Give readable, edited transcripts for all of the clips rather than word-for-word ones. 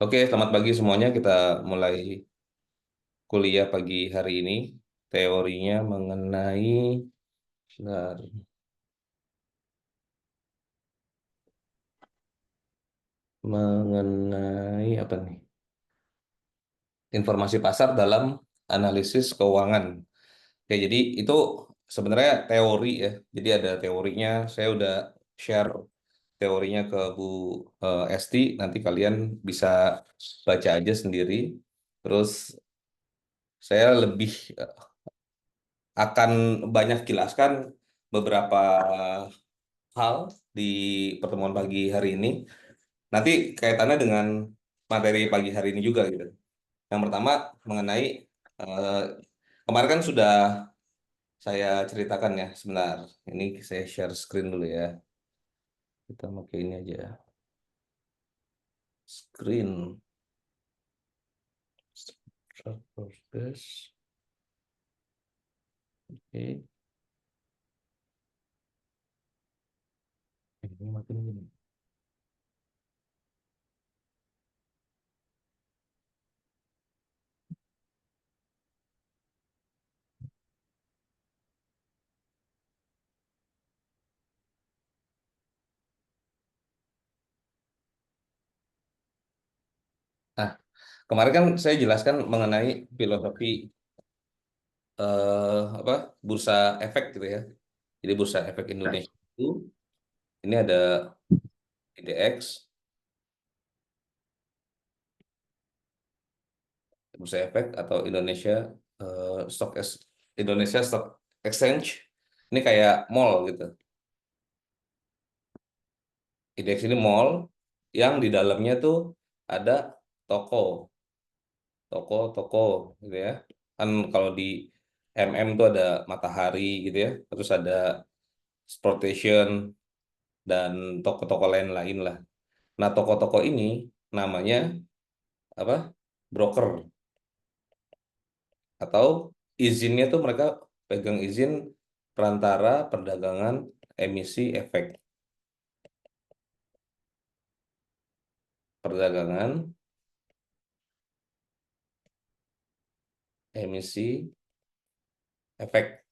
Oke, selamat pagi semuanya. Kita mulai kuliah pagi hari ini. Teorinya mengenai, sebentar, mengenai apa nih? Informasi pasar dalam analisis keuangan. Ya, jadi itu sebenarnya teori ya. Jadi ada teorinya. Saya udah share teorinya ke Bu Esti. Nanti kalian bisa baca aja sendiri. Terus saya lebih akan banyak jelaskan beberapa hal di pertemuan pagi hari ini. Nanti kaitannya dengan materi pagi hari ini juga gitu. Yang pertama mengenai eh, kemarin kan sudah saya ceritakan ya. Sebentar, ini saya share screen dulu ya. Kita pakai ini aja. Screen. Start progress. Oke. Ini makin gini. Nah, kemarin kan saya jelaskan mengenai filosofi apa bursa efek gitu ya. Jadi bursa efek Indonesia itu ini ada IDX, Bursa Efek atau Indonesia Stock Exchange. Ini kayak mall gitu. IDX ini mall yang di dalamnya tuh ada toko, toko-toko gitu ya. Kan kalau di tuh ada Matahari gitu ya. Terus ada Sportation dan toko-toko lain-lain lah. Nah, toko-toko ini namanya apa? Broker atau izinnya tuh mereka pegang izin perantara perdagangan emisi efek, perdagangan emisi efek,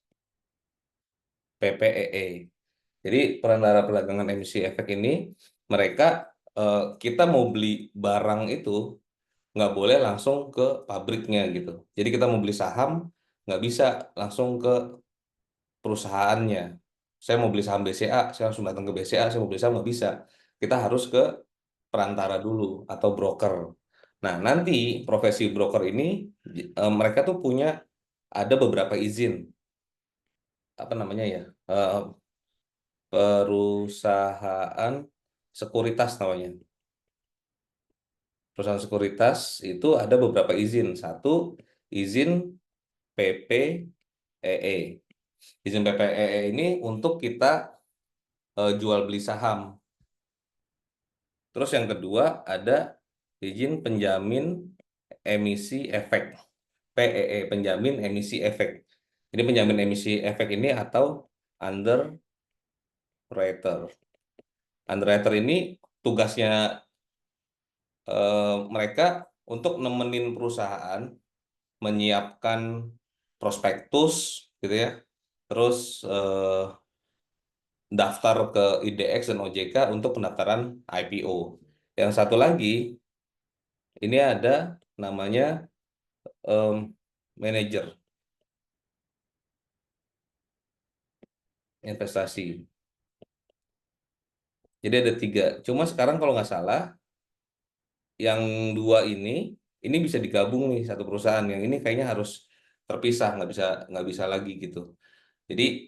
PPEE. Jadi perantara perdagangan emisi efek ini mereka kita mau beli barang itu nggak boleh langsung ke pabriknya gitu. Jadi kita mau beli saham nggak bisa langsung ke perusahaannya. Saya mau beli saham BCA, saya langsung datang ke BCA, saya mau beli saham nggak bisa. Kita harus ke perantara dulu atau broker. Nah, nanti profesi broker ini mereka tuh punya ada beberapa izin, apa namanya ya? eh, Perusahaan sekuritas namanya. Perusahaan sekuritas itu ada beberapa izin. Satu, izin PPEE. Izin PPEE ini untuk kita jual beli saham. Terus yang kedua ada izin penjamin emisi efek. PEE, penjamin emisi efek. Jadi penjamin emisi efek ini atau underwriter. Underwriter ini tugasnya mereka untuk nemenin perusahaan menyiapkan prospektus gitu ya. Terus daftar ke IDX dan OJK untuk pendaftaran IPO. Yang satu lagi ini ada namanya manajer investasi. Jadi ada tiga. Cuma sekarang kalau nggak salah, yang dua ini bisa digabung nih satu perusahaan. Yang ini kayaknya harus terpisah, nggak bisa lagi gitu. Jadi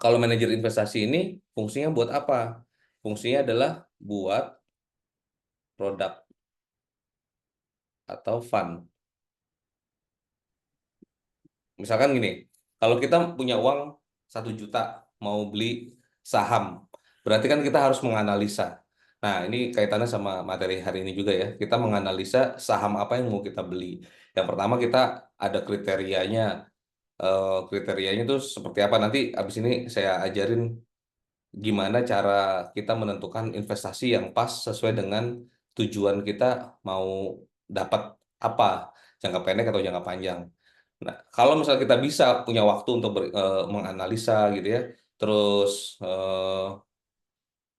kalau manajer investasi ini fungsinya buat apa? Fungsinya adalah buat produk atau fund. Misalkan gini, kalau kita punya uang 1 juta mau beli saham, berarti kan kita harus menganalisa. Nah, ini kaitannya sama materi hari ini juga ya. Kita menganalisa saham apa yang mau kita beli. Yang pertama kita ada kriterianya. Kriterianya itu seperti apa? Nanti abis ini saya ajarin gimana cara kita menentukan investasi yang pas sesuai dengan tujuan kita mau dapat apa, jangka pendek atau jangka panjang. Nah, kalau misalnya kita bisa punya waktu untuk menganalisa gitu ya, terus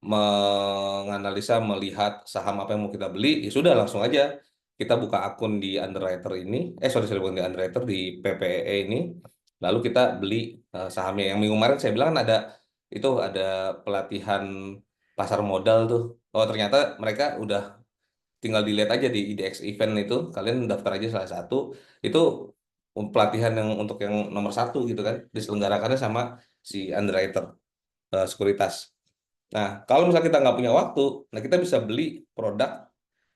menganalisa, melihat saham apa yang mau kita beli, ya sudah langsung aja kita buka akun di underwriter ini, sorry sorry bukan di underwriter, di PPE ini, lalu kita beli sahamnya. Yang minggu kemarin saya bilang kan ada pelatihan pasar modal tuh. Oh ternyata mereka udah tinggal dilihat aja di IDX event itu, kalian daftar aja salah satu, itu pelatihan yang untuk yang nomor satu gitu kan, diselenggarakannya sama si underwriter sekuritas. Nah, kalau misalnya kita nggak punya waktu, nah kita bisa beli produk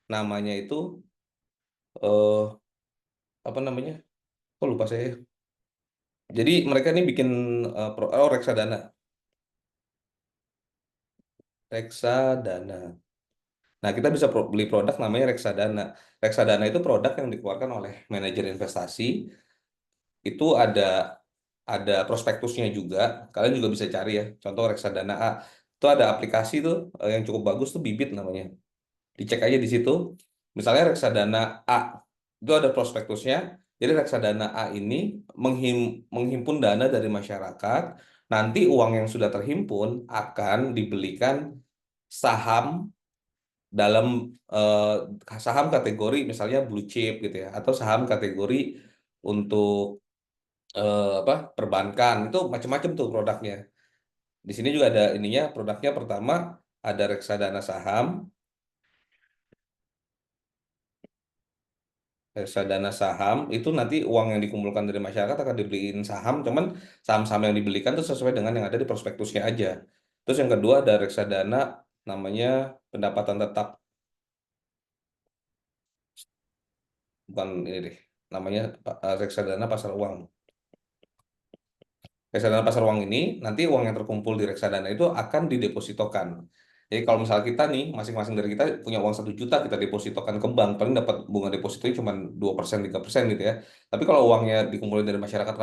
namanya itu eh apa namanya? Kok lupa saya. Jadi mereka ini bikin reksadana, reksadana. Nah, kita bisa beli produk namanya reksadana. Reksadana itu produk yang dikeluarkan oleh manajer investasi. Itu ada prospektusnya juga. Kalian juga bisa cari ya. Contoh reksadana A. Itu ada aplikasi tuh yang cukup bagus tuh Bibit namanya. Dicek aja di situ. Misalnya reksadana A itu ada prospektusnya. Jadi reksadana A ini menghimpun dana dari masyarakat. Nanti uang yang sudah terhimpun akan dibelikan saham dalam saham kategori misalnya blue chip gitu ya, atau saham kategori untuk apa perbankan, itu macam-macam tuh produknya. Di sini juga ada ininya, produknya pertama ada reksadana saham. Reksadana saham itu nanti uang yang dikumpulkan dari masyarakat akan dibeliin saham, cuman saham-saham yang dibelikan itu sesuai dengan yang ada di prospektusnya aja. Terus yang kedua ada reksadana namanya pendapatan tetap, bukan ini deh, namanya reksadana pasar uang. Reksadana pasar uang ini nanti uang yang terkumpul di reksadana itu akan didepositokan. Jadi kalau misalnya kita nih masing-masing dari kita punya uang 1 juta, kita depositokan ke bank, paling dapat bunga depositonya cuma 2% 3% gitu ya. Tapi kalau uangnya dikumpulin dari masyarakat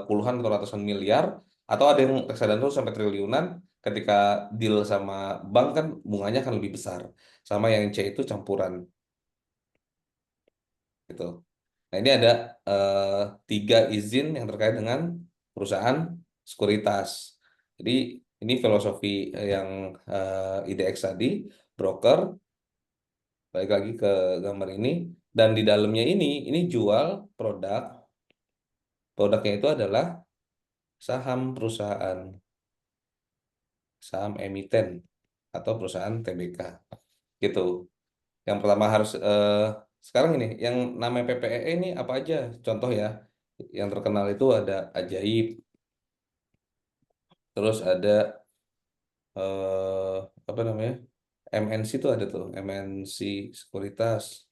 puluhan atau ratusan miliar, atau ada yang reksadana itu sampai triliunan, ketika deal sama bank kan bunganya akan lebih besar. Sama yang C itu campuran gitu. Nah, ini ada eh, 3 izin yang terkait dengan perusahaan sekuritas. Jadi, ini filosofi yang IDX tadi, broker, balik lagi ke gambar ini, dan di dalamnya ini jual produk, produknya itu adalah saham perusahaan, saham emiten, atau perusahaan TBK, gitu. Yang pertama harus, sekarang ini, yang namanya PPEE ini apa aja? Contoh ya, yang terkenal itu ada Ajaib, terus ada eh, apa namanya, MNC itu ada tuh, MNC Sekuritas,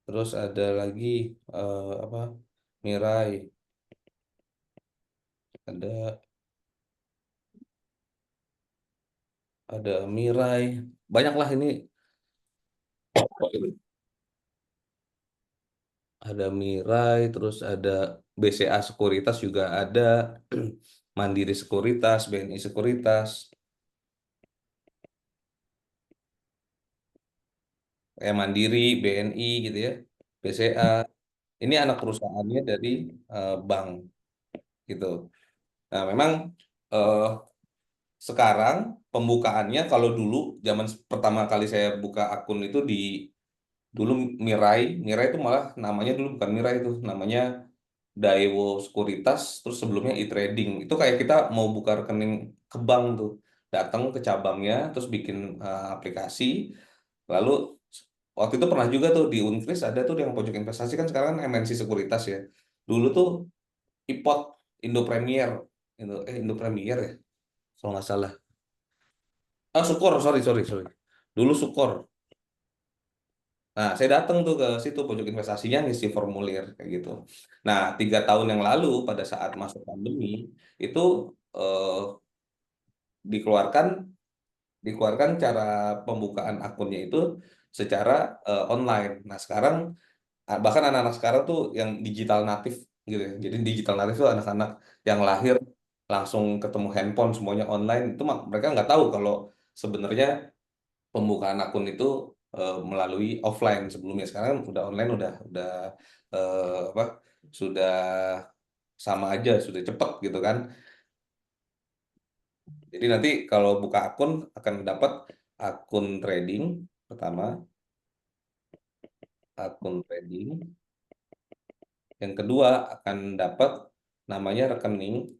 terus ada lagi apa, Mirai, ada Mirai, banyak lah ini, ada Mirai, terus ada BCA Sekuritas juga ada, Mandiri Sekuritas, BNI Sekuritas, Mandiri, BNI gitu ya, BCA. Ini anak perusahaannya dari bank gitu. Nah, memang eh, sekarang pembukaannya, kalau dulu zaman pertama kali saya buka akun itu di dulu Mirai, Mirai itu malah namanya dulu bukan Mirai, itu namanya Daewo Sekuritas, terus sebelumnya e-trading. Itu kayak kita mau buka rekening ke bank tuh, datang ke cabangnya, terus bikin aplikasi, lalu waktu itu pernah juga tuh di Unkris ada tuh yang pojok investasi, kan sekarang kan MNC Sekuritas ya. Dulu tuh IPOT, Indo Premier, Indo Premier ya, kalau nggak salah. Ah, Sukor, sorry, sorry, sorry. Dulu Sukor. Nah, saya datang tuh ke situ pojok investasinya ngisi formulir kayak gitu. Nah, 3 tahun yang lalu pada saat masuk pandemi itu eh, dikeluarkan dikeluarkan cara pembukaan akunnya itu secara online. Nah, sekarang bahkan anak-anak sekarang tuh yang digital natif gitu ya. Jadi digital natif tuh anak-anak yang lahir langsung ketemu handphone semuanya online itu mereka nggak tahu kalau sebenarnya pembukaan akun itu melalui offline sebelumnya. Sekarang udah online, udah apa? Sudah sama aja, sudah cepet gitu kan. Jadi nanti kalau buka akun akan dapat akun trading pertama, akun trading. Yang kedua akan dapat namanya rekening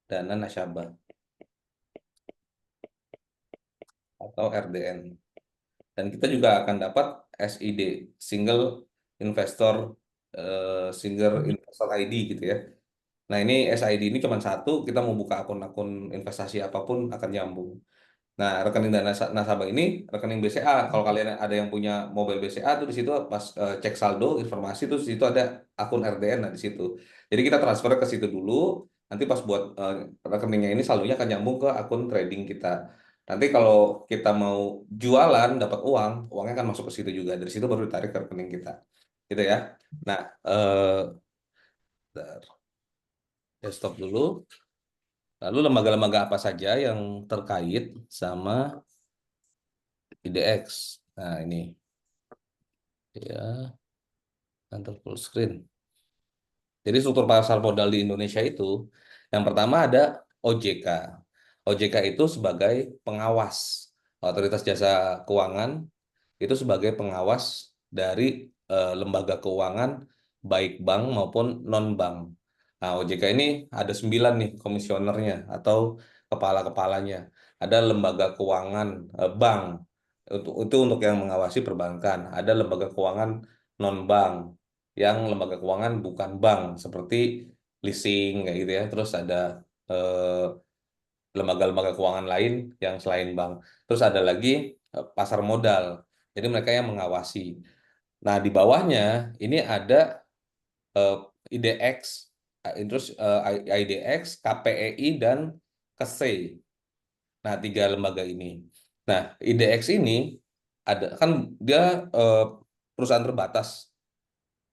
dana nasabah atau RDN. Dan kita juga akan dapat SID, Single Investor Single Investor ID gitu ya. Nah, ini SID ini cuma satu, kita mau buka akun-akun investasi apapun akan nyambung. Nah, rekening dana nasabah ini rekening BCA. Kalau kalian ada yang punya mobile BCA tuh di situ pas cek saldo informasi tuh di situ ada akun RDN nah di situ. Jadi kita transfer ke situ dulu. Nanti pas buat rekeningnya ini saldonya akan nyambung ke akun trading kita. Nanti kalau kita mau jualan dapat uang, uangnya akan masuk ke situ juga. Dari situ baru ditarik ke rekening kita. Gitu ya. Nah, bentar. Stop dulu. Lalu lembaga-lembaga apa saja yang terkait sama IDX? Nah, ini ya, kantor full screen. Jadi struktur pasar modal di Indonesia itu, yang pertama ada OJK. OJK itu sebagai pengawas, Otoritas Jasa Keuangan itu sebagai pengawas dari lembaga keuangan baik bank maupun non-bank. Nah, OJK ini ada 9 nih komisionernya atau kepala-kepalanya. Ada lembaga keuangan bank, itu untuk yang mengawasi perbankan. Ada lembaga keuangan non-bank, yang lembaga keuangan bukan bank, seperti leasing kayak gitu ya. Terus ada eh, lembaga-lembaga keuangan lain yang selain bank. Terus ada lagi pasar modal. Jadi mereka yang mengawasi. Nah, di bawahnya ini ada eh, IDX, terus IDX, KPEI dan KSEI. Nah, tiga lembaga ini. Nah, IDX ini ada kan dia eh, perusahaan terbatas.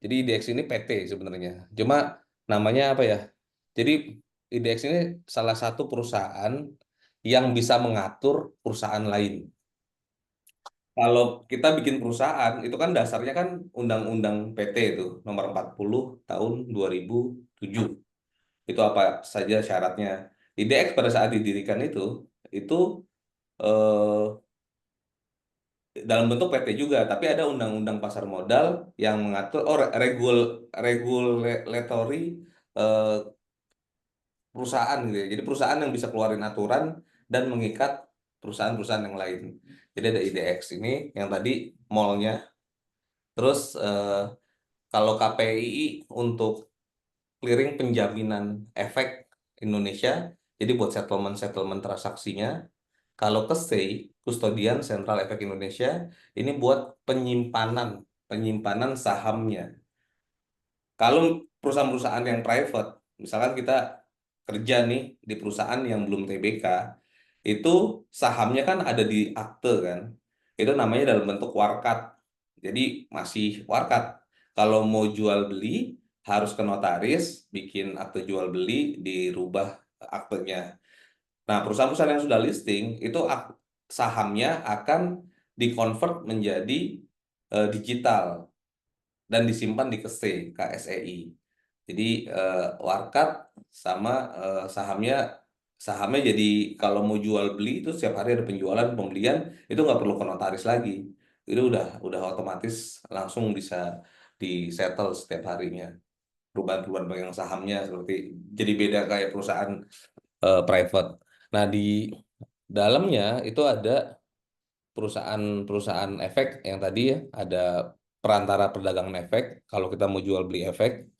Jadi IDX ini PT sebenarnya. Cuma namanya apa ya? Jadi IDX ini salah satu perusahaan yang bisa mengatur perusahaan lain. Kalau kita bikin perusahaan, itu kan dasarnya kan Undang-Undang PT itu, nomor 40 tahun 2007. Itu apa saja syaratnya. IDX pada saat didirikan itu eh, dalam bentuk PT juga, tapi ada Undang-Undang Pasar Modal yang mengatur, regulatory eh, perusahaan gitu ya. Jadi perusahaan yang bisa keluarin aturan dan mengikat perusahaan-perusahaan yang lain. Jadi ada IDX ini yang tadi mallnya. Terus kalau KPI untuk clearing penjaminan efek Indonesia, jadi buat settlement-settlement transaksinya. Kalau ke SEI, Kustodian Sentral Efek Indonesia, ini buat penyimpanan, penyimpanan sahamnya. Kalau perusahaan-perusahaan yang private, misalkan kita kerja nih di perusahaan yang belum TBK, itu sahamnya kan ada di akte kan. Itu namanya dalam bentuk warkat. Jadi masih warkat. Kalau mau jual beli harus ke notaris, bikin akte jual beli, dirubah aktenya. Nah, perusahaan-perusahaan yang sudah listing itu sahamnya akan dikonvert menjadi digital dan disimpan di KSEI. Jadi warkat sama sahamnya jadi kalau mau jual beli itu setiap hari ada penjualan pembelian itu nggak perlu ke notaris lagi. Itu udah otomatis langsung bisa disettle setiap harinya. Perubahan-perubahan pegang sahamnya seperti jadi beda kayak perusahaan private. Nah, di dalamnya itu ada perusahaan-perusahaan efek yang tadi ya, ada perantara perdagangan efek kalau kita mau jual beli efek.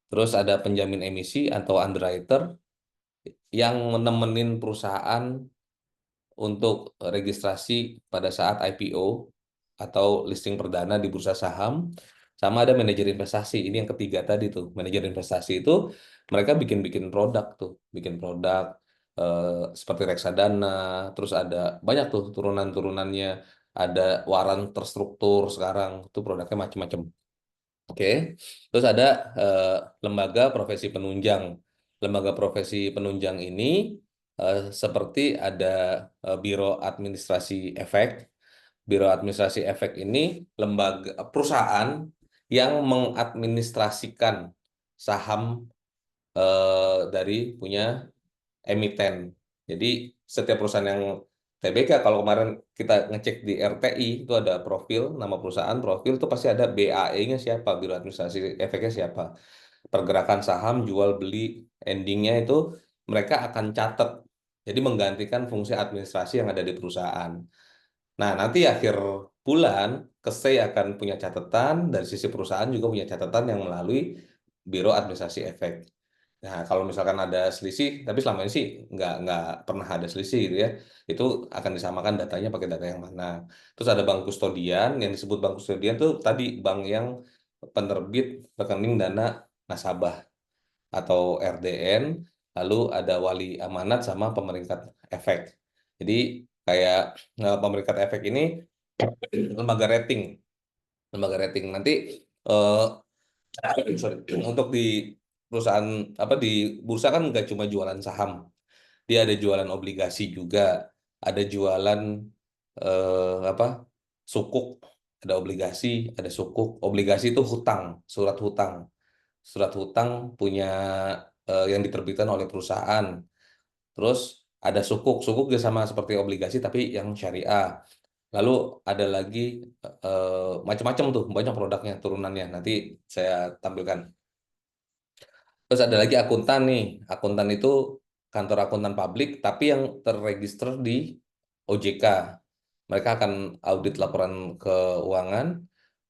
Terus ada penjamin emisi atau underwriter yang menemenin perusahaan untuk registrasi pada saat IPO atau listing perdana di bursa saham. Sama ada manajer investasi. Ini yang ketiga tadi tuh. Manajer investasi itu mereka bikin-bikin produk tuh. Bikin produk seperti reksadana. Terus ada banyak tuh turunan-turunannya. Ada waran terstruktur sekarang. Itu produknya macam-macam. Oke, terus ada eh, lembaga profesi penunjang. Lembaga profesi penunjang ini seperti ada Biro Administrasi Efek. Biro Administrasi Efek ini lembaga perusahaan yang mengadministrasikan saham dari punya emiten. Jadi setiap perusahaan yang TBK, kalau kemarin kita ngecek di RTI itu ada profil, nama perusahaan, profil itu pasti ada BAE-nya siapa, Biro Administrasi Efeknya siapa. Pergerakan saham, jual beli, endingnya itu mereka akan catat. Jadi menggantikan fungsi administrasi yang ada di perusahaan. Nah, nanti akhir bulan, Kesei akan punya catatan, dari sisi perusahaan juga punya catatan yang melalui Biro Administrasi Efek. Nah, kalau misalkan ada selisih, tapi selama ini sih nggak pernah ada selisih gitu ya. Itu akan disamakan datanya pakai data yang mana. Terus ada bank kustodian, yang disebut bank kustodian tuh tadi bank yang penerbit rekening dana nasabah atau RDN, lalu ada wali amanat sama pemeringkat efek. Jadi kayak pemeringkat efek ini lembaga rating, lembaga rating. Nanti eh, sorry, untuk di perusahaan apa di bursa kan nggak cuma jualan saham, dia ada jualan obligasi juga, ada jualan apa sukuk, ada obligasi, ada sukuk. Obligasi itu hutang, surat hutang. Surat hutang punya yang diterbitkan oleh perusahaan. Terus ada sukuk, sukuk juga sama seperti obligasi tapi yang syariah. Lalu ada lagi macam-macam tuh, banyak produknya, turunannya. Nanti saya tampilkan. Terus ada lagi akuntan nih. Akuntan itu kantor akuntan publik, tapi yang terregister di OJK. Mereka akan audit laporan keuangan.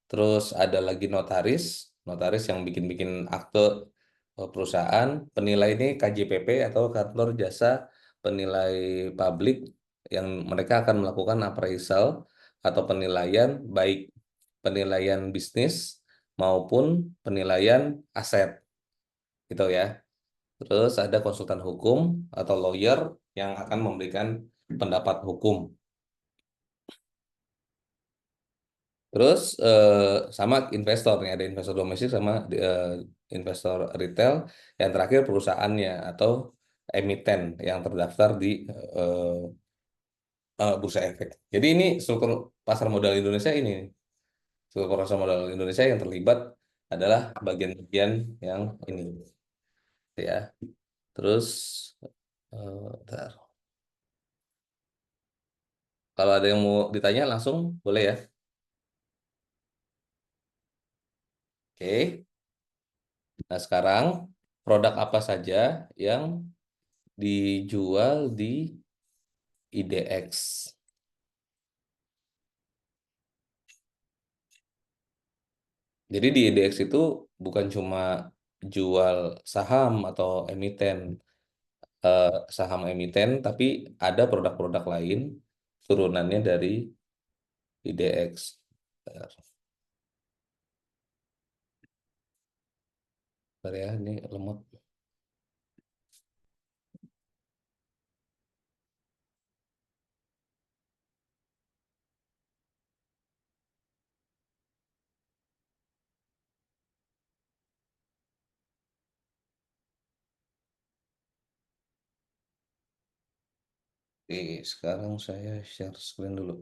Terus ada lagi notaris, notaris yang bikin-bikin akte perusahaan. Penilai ini KJPP atau kantor jasa penilai publik yang mereka akan melakukan appraisal atau penilaian baik penilaian bisnis maupun penilaian aset gitu ya. Terus ada konsultan hukum atau lawyer yang akan memberikan pendapat hukum. Terus sama investor nih, ada investor domestik sama investor retail. Yang terakhir perusahaannya atau emiten yang terdaftar di eh, Bursa Efek. Jadi ini struktur pasar modal Indonesia ini. Struktur pasar modal Indonesia yang terlibat adalah bagian-bagian yang ini ya. Terus bentar. Kalau ada yang mau ditanya langsung boleh ya. Oke. Nah, sekarang produk apa saja yang dijual di IDX? Jadi di IDX itu bukan cuma jual saham atau emiten, saham emiten, tapi ada produk-produk lain turunannya dari IDX. Bentar, bentar ya, ini lemot. Oke, sekarang saya share screen dulu.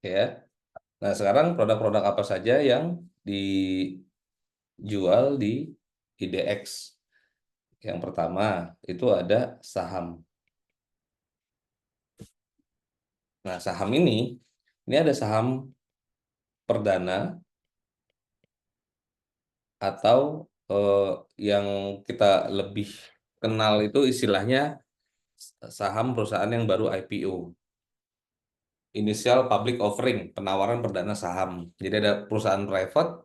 Ya. Nah, sekarang produk-produk apa saja yang dijual di IDX? Yang pertama itu ada saham. Nah, saham ini ada saham perdana atau eh, yang kita lebih kenal itu istilahnya saham perusahaan yang baru IPO. Initial Public Offering, penawaran perdana saham. Jadi ada perusahaan private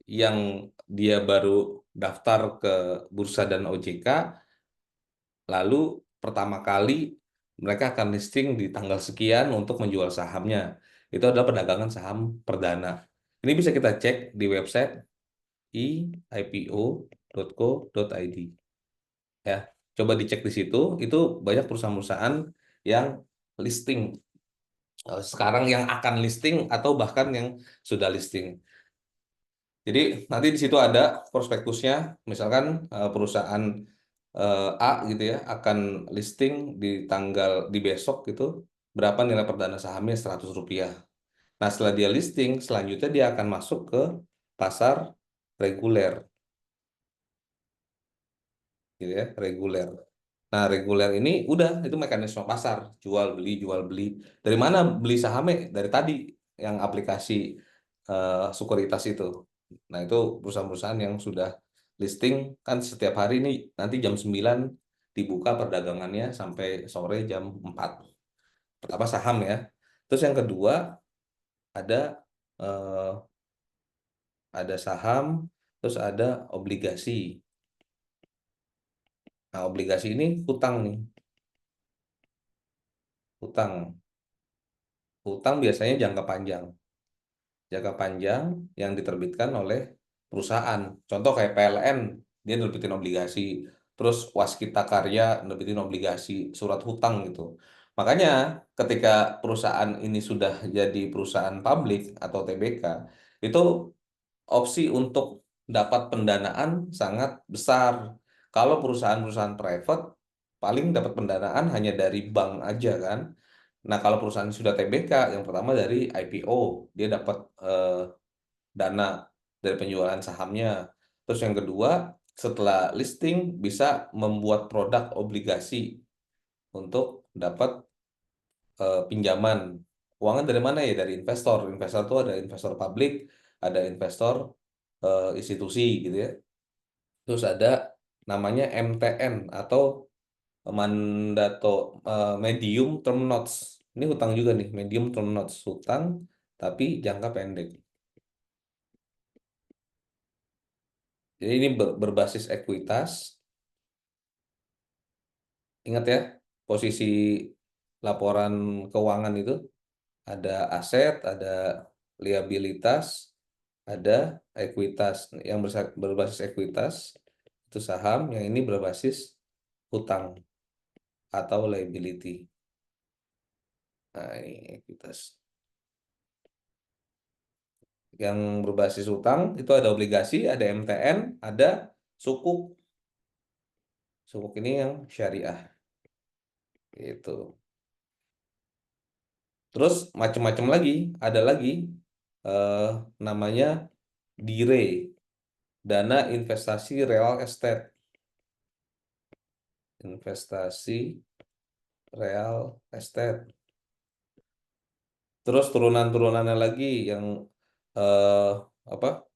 yang dia baru daftar ke bursa dan OJK, lalu pertama kali mereka akan listing di tanggal sekian untuk menjual sahamnya. Itu adalah perdagangan saham perdana. Ini bisa kita cek di website ipo.co.id. Ya, coba dicek di situ. Itu banyak perusahaan-perusahaan yang listing sekarang, yang akan listing atau bahkan yang sudah listing. Jadi nanti di situ ada prospektusnya, misalkan perusahaan A gitu ya akan listing di besok gitu, berapa nilai perdana sahamnya, Rp100. Nah, setelah dia listing, selanjutnya dia akan masuk ke pasar reguler gitu ya, reguler. Nah, reguler ini udah itu mekanisme pasar, jual beli. Dari mana beli sahamnya? Dari tadi yang aplikasi sekuritas itu. Nah, itu perusahaan-perusahaan yang sudah listing kan setiap hari ini, nanti jam 9 dibuka perdagangannya sampai sore jam 4. Pertama saham ya. Terus yang kedua ada eh, saham, terus ada obligasi. Nah, obligasi ini hutang nih, hutang. Hutang biasanya jangka panjang. Jangka panjang yang diterbitkan oleh perusahaan. Contoh kayak PLN, dia nerbitin obligasi. Terus Waskita Karya nerbitin obligasi, surat hutang gitu. Makanya ketika perusahaan ini sudah jadi perusahaan publik atau TBK, itu opsi untuk dapat pendanaan sangat besar. Kalau perusahaan-perusahaan private, paling dapat pendanaan hanya dari bank aja kan. Nah, kalau perusahaan sudah TBK, yang pertama dari IPO, dia dapat dana dari penjualan sahamnya. Terus yang kedua, setelah listing bisa membuat produk obligasi untuk dapat pinjaman. Uangnya dari mana ya? Dari investor. Investor itu ada investor publik, ada investor institusi gitu ya. Terus ada namanya MTN atau mandato medium term notes. Ini hutang juga nih, medium term notes, hutang tapi jangka pendek. Jadi ini berbasis ekuitas. Ingat ya, posisi laporan keuangan itu ada aset, ada liabilitas, ada ekuitas. Yang berbasis ekuitas itu saham, yang ini berbasis hutang atau liability. Nah, ini ekuitas. Yang berbasis hutang itu ada obligasi, ada MTN, ada sukuk. Sukuk ini yang syariah. Itu. Terus macam-macam lagi, ada lagi eh, namanya DIRE, dana investasi real estate. Investasi real estate. Terus turunan-turunannya lagi yang eh, apa?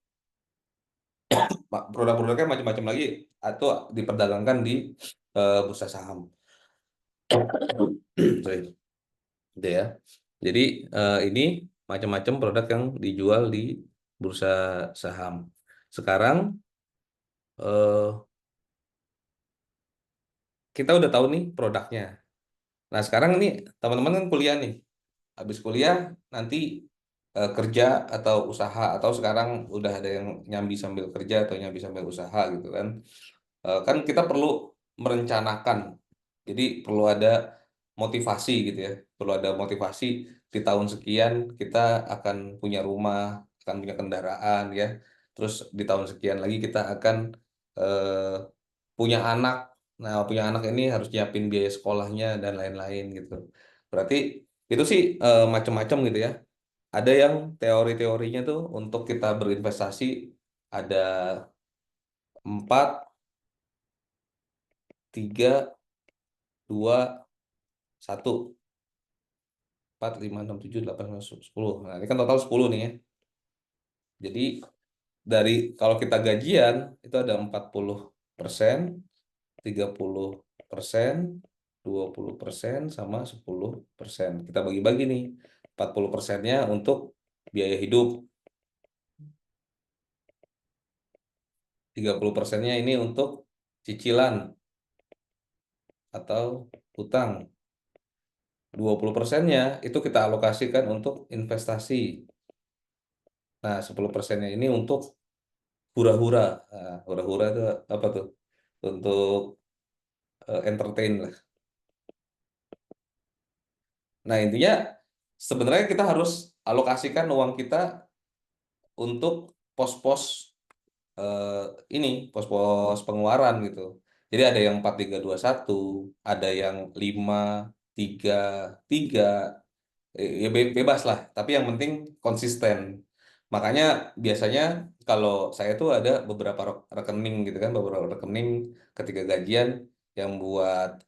Produk-produknya macam-macam lagi atau diperdagangkan di bursa saham. Sorry. Gitu ya. Jadi ini macam-macam produk yang dijual di bursa saham. Sekarang eh, kita udah tahu nih produknya. Nah, sekarang nih teman-teman kan kuliah nih. Habis kuliah nanti kerja atau usaha, atau sekarang udah ada yang nyambi sambil kerja atau nyambi sambil usaha gitu kan. Kan kita perlu merencanakan. Jadi perlu ada motivasi gitu ya. Perlu ada motivasi di tahun sekian kita akan punya rumah, akan punya kendaraan ya. Terus di tahun sekian lagi kita akan eh, punya anak. Nah, punya anak ini harus nyiapin biaya sekolahnya dan lain-lain gitu. Berarti itu sih macam-macam gitu ya. Ada yang teori-teorinya tuh untuk kita berinvestasi ada 4, 3, 2, 1. 4, 5, 6, 7, 8, 9, 10. Nah, ini kan total 10 nih ya. Jadi dari kalau kita gajian itu ada 40%, 30%, 20% sama 10%. Kita bagi-bagi nih. 40%-nya untuk biaya hidup, 30%-nya ini untuk cicilan atau hutang. 20%-nya itu kita alokasikan untuk investasi. Nah, 10%-nya ini untuk hura-hura. Nah, hura-hura itu apa tuh? Untuk entertain lah. Nah, intinya sebenarnya kita harus alokasikan uang kita untuk pos-pos eh, ini, pos-pos pengeluaran gitu. Jadi ada yang 4321, ada yang 533, ya bebas lah, tapi yang penting konsisten. Makanya biasanya kalau saya tuh ada beberapa rekening gitu kan, beberapa rekening ketika gajian yang buat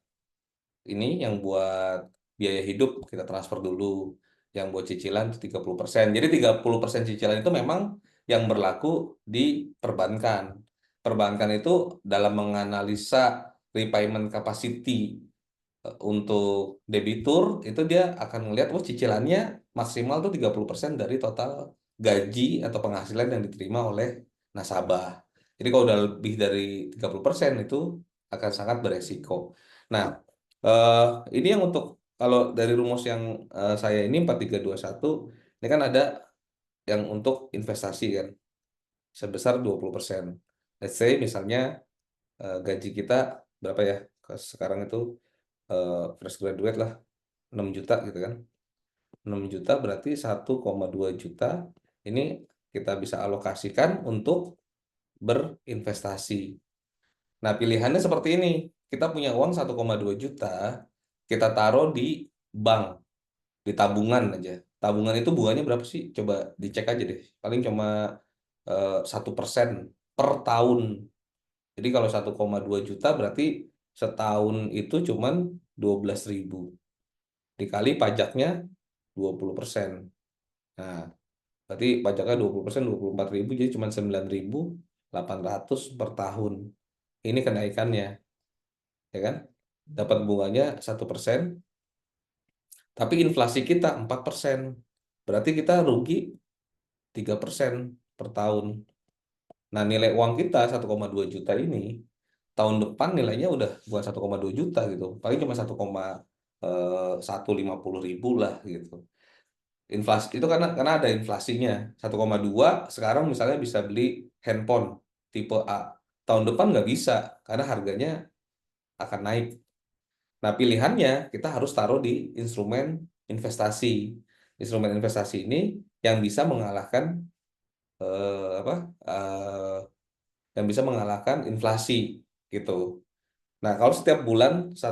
ini, yang buat biaya hidup kita transfer dulu, yang buat cicilan itu 30%. Jadi 30% cicilan itu memang yang berlaku di perbankan. Perbankan itu dalam menganalisa repayment capacity untuk debitur itu dia akan melihat oh cicilannya maksimal tuh 30% dari total gaji atau penghasilan yang diterima oleh nasabah. Jadi kalau udah lebih dari 30% itu akan sangat beresiko. Nah, eh, ini yang untuk kalau dari rumus yang saya ini 4321 ini kan ada yang untuk investasi kan sebesar 20%. Let's say misalnya gaji kita berapa ya? Sekarang itu fresh graduate lah 6 juta gitu kan. 6 juta berarti 1,2 juta ini kita bisa alokasikan untuk berinvestasi. Nah, pilihannya seperti ini. Kita punya uang 1,2 juta, kita taruh di bank, di tabungan aja. Tabungan itu bunganya berapa sih? Coba dicek aja deh. Paling cuma 1% per tahun. Jadi kalau 1,2 juta berarti setahun itu cuman 12.000. Dikali pajaknya 20%. Nah, berarti pajaknya 20%, 24.000, jadi cuma 9.800 per tahun. Ini kenaikannya, ya kan? Dapat bunganya 1%, tapi inflasi kita 4%. Berarti kita rugi 3% per tahun. Nah, nilai uang kita 1,2 juta ini, tahun depan nilainya udah bukan 1,2 juta gitu. Paling cuma 1,150 ribu lah gitu. Inflasi itu karena ada inflasinya 1,2 sekarang misalnya bisa beli handphone tipe A, tahun depan nggak bisa karena harganya akan naik. Nah, pilihannya kita harus taruh di instrumen investasi. Instrumen investasi ini yang bisa mengalahkan apa yang bisa mengalahkan inflasi gitu. Nah, kalau setiap bulan 1,2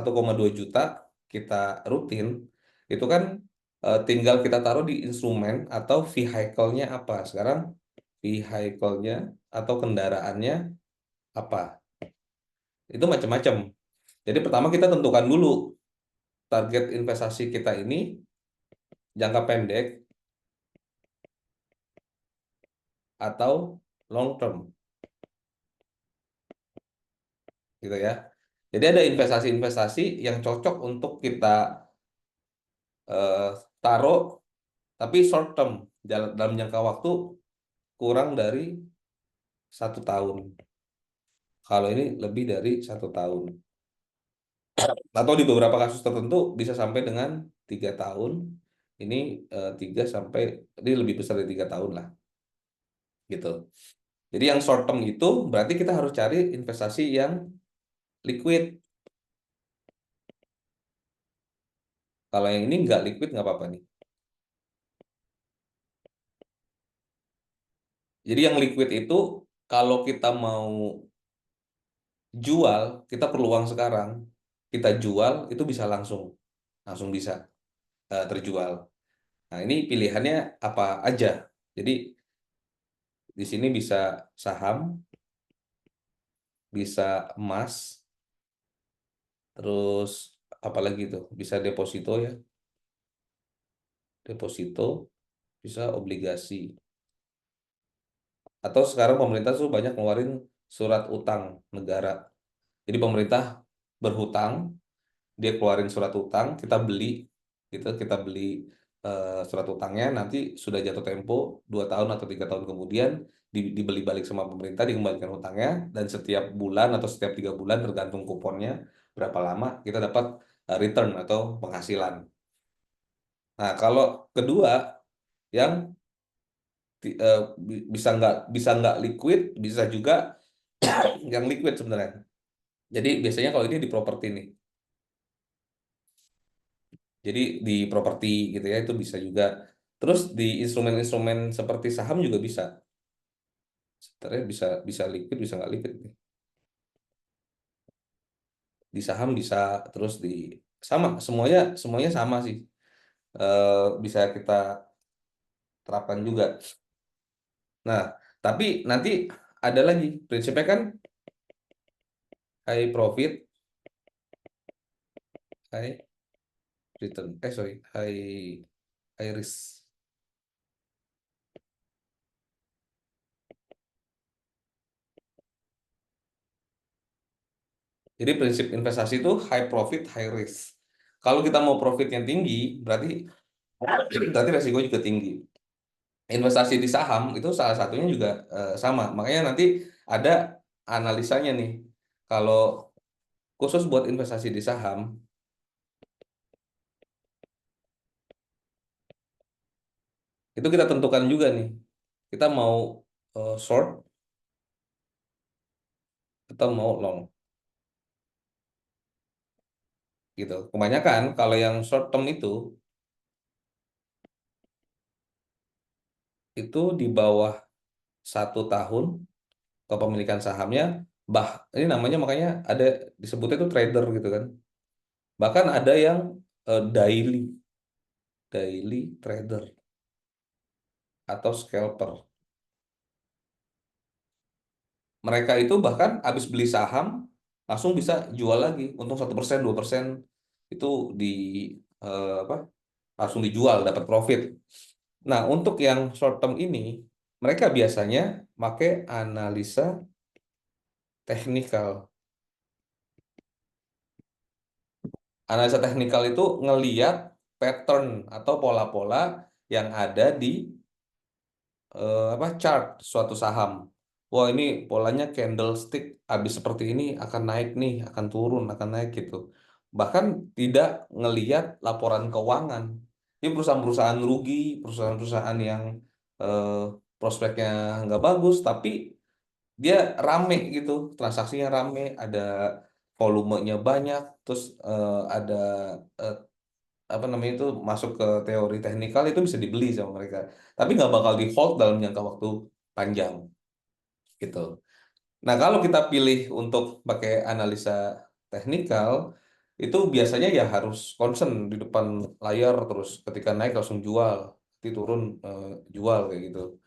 juta kita rutin, itu kan tinggal kita taruh di instrumen atau vehicle-nya apa. Sekarang vehicle-nya atau kendaraannya apa. Itu macam-macam. Jadi pertama kita tentukan dulu target investasi kita ini jangka pendek atau long term gitu ya. Jadi ada investasi-investasi yang cocok untuk kita eh, taruh tapi short term dalam jangka waktu kurang dari 1 tahun. Kalau ini lebih dari 1 tahun. Atau di beberapa kasus tertentu bisa sampai dengan 3 tahun. Ini 3 sampai ini lebih besar dari 3 tahun lah, gitu. Jadi yang short term itu berarti kita harus cari investasi yang liquid. Kalau yang ini nggak liquid nggak apa-apa nih. Jadi yang liquid itu kalau kita mau jual, kita perlu uang sekarang. Kita jual itu bisa langsung, langsung bisa terjual. Nah, ini pilihannya apa aja. Jadi di sini bisa saham, bisa emas, terus apalagi itu bisa deposito ya, deposito, bisa obligasi. Atau sekarang pemerintah tuh banyak ngeluarin surat utang negara. Jadi pemerintah berhutang, dia keluarin surat utang, kita beli, gitu, kita beli surat utangnya, nanti sudah jatuh tempo 2 tahun atau 3 tahun kemudian dibeli balik sama pemerintah, dikembalikan hutangnya, dan setiap bulan atau setiap 3 bulan tergantung kuponnya berapa lama kita dapat return atau penghasilan. Nah, kalau kedua yang bisa nggak liquid, bisa juga yang liquid sebenarnya. Jadi biasanya kalau ini di properti nih. Jadi di properti gitu ya itu bisa juga. Terus di instrumen-instrumen seperti saham juga bisa. Sebenarnya bisa bisa liquid, bisa nggak liquid. Di saham bisa, terus di sama semuanya semuanya sama sih. Bisa kita terapkan juga. Nah, tapi nanti ada lagi prinsipnya kan high profit, high return. Sorry, high risk. Jadi prinsip investasi itu high profit, high risk. Kalau kita mau profit yang tinggi, berarti resiko juga tinggi. Investasi di saham itu salah satunya juga sama. Makanya nanti ada analisanya nih. Kalau khusus buat investasi di saham, itu kita tentukan juga nih. Kita mau short atau mau long gitu. Kebanyakan kalau yang short term itu di bawah 1 tahun kepemilikan sahamnya, ini namanya makanya ada disebutnya itu trader gitu kan. Bahkan ada yang daily daily trader atau scalper. Mereka itu bahkan habis beli saham langsung bisa jual lagi, untung 1%, 2% itu di apa langsung dijual dapat profit. Nah, untuk yang short term ini mereka biasanya pakai analisa teknikal. Analisa teknikal itu ngeliat pattern atau pola-pola yang ada di apa chart suatu saham. Wah, ini polanya candlestick habis seperti ini akan naik nih, akan turun, akan naik gitu. Bahkan tidak ngeliat laporan keuangan. Ini perusahaan-perusahaan rugi, perusahaan-perusahaan yang eh, prospeknya nggak bagus, tapi dia rame gitu, transaksinya rame, ada volumenya banyak, terus ada eh, apa namanya itu masuk ke teori teknikal itu bisa dibeli sama mereka, tapi nggak bakal di hold dalam jangka waktu panjang gitu. Nah, kalau kita pilih untuk pakai analisa teknikal itu biasanya ya harus concern di depan layar, terus ketika naik langsung jual, nanti turun jual kayak gitu.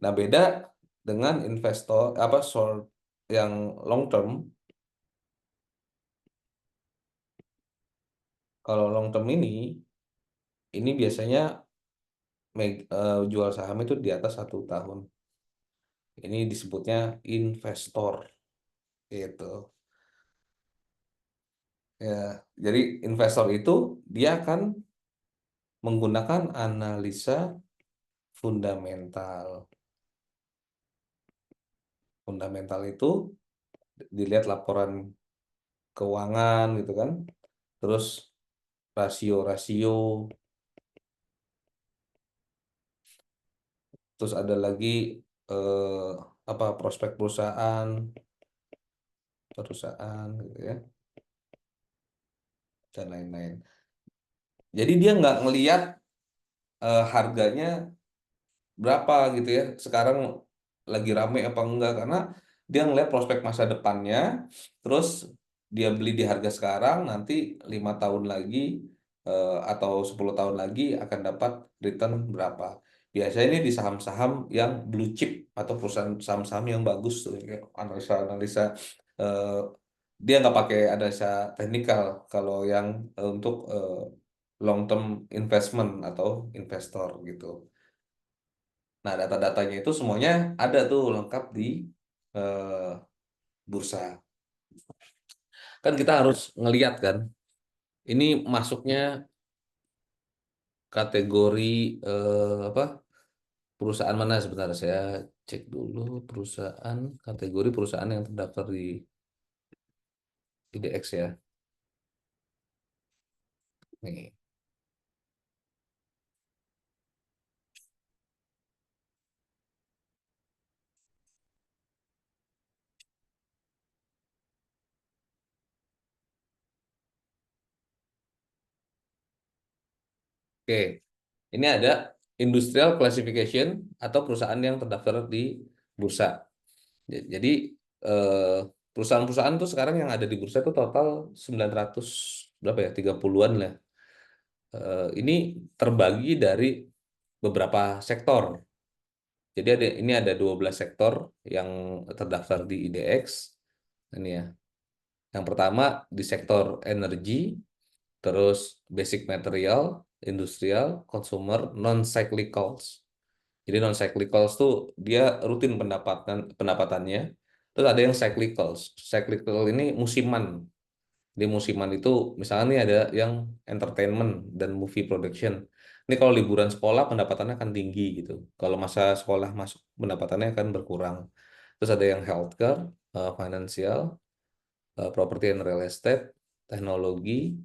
Nah, beda dengan investor apa short yang long term. Kalau long term ini biasanya jual saham itu di atas 1 tahun. Ini disebutnya investor gitu. Ya, jadi investor itu dia akan menggunakan analisa fundamental. Fundamental itu dilihat laporan keuangan gitu kan. Terus rasio-rasio, terus ada lagi apa prospek perusahaan gitu ya, dan lain-lain. Jadi dia nggak ngelihat harganya berapa gitu ya sekarang lagi rame apa enggak, karena dia ngeliat prospek masa depannya, terus dia beli di harga sekarang, nanti 5 tahun lagi atau 10 tahun lagi akan dapat return berapa. Biasanya ini di saham-saham yang blue chip atau perusahaan saham-saham yang bagus tuh kayak analisa-analisa eh, dia nggak pakai analisa teknikal kalau yang untuk long term investment atau investor gitu. Nah, data-datanya itu semuanya ada tuh lengkap di eh, bursa. Kan kita harus ngeliat kan, ini masuknya kategori apa? Perusahaan mana sebentar saya cek dulu perusahaan kategori perusahaan yang terdaftar di IDX ya. Nih. Oke, ini ada industrial classification atau perusahaan yang terdaftar di bursa. Jadi eh, perusahaan-perusahaan tuh sekarang yang ada di bursa itu total 900 berapa ya 30-an lah. Ini terbagi dari beberapa sektor. Jadi ini ada 12 sektor yang terdaftar di IDX. Ini ya. Yang pertama di sektor energi, terus basic material, industrial, consumer, non-cyclicals. Jadi non-cyclicals tuh dia rutin pendapatannya. Terus ada yang cyclicals. Cyclical ini musiman. Di musiman itu misalnya nih ada yang entertainment dan movie production. Ini kalau liburan sekolah pendapatannya akan tinggi gitu. Kalau masa sekolah masuk pendapatannya akan berkurang. Terus ada yang healthcare, financial, property and real estate, teknologi,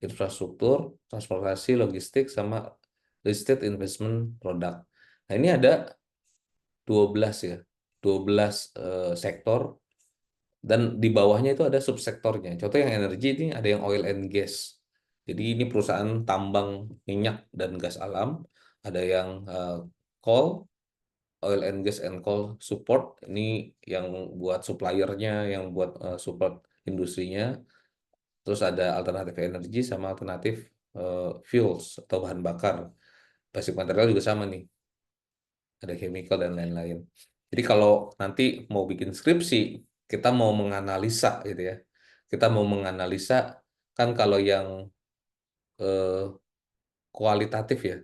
infrastruktur, transportasi, logistik, sama real estate investment product. Nah, ini ada 12 ya. 12 sektor dan di bawahnya itu ada subsektornya. Contoh yang energi ini ada yang oil and gas. Jadi ini perusahaan tambang minyak dan gas alam. Ada yang coal, oil and gas and coal support. Ini yang buat suppliernya, yang buat support industrinya. Terus ada alternatif energi sama alternatif fuels atau bahan bakar. Basic material juga sama nih. Ada chemical dan lain-lain. Jadi kalau nanti mau bikin skripsi, kita mau menganalisa gitu ya. Kita mau menganalisa kan kalau yang eh, kualitatif ya.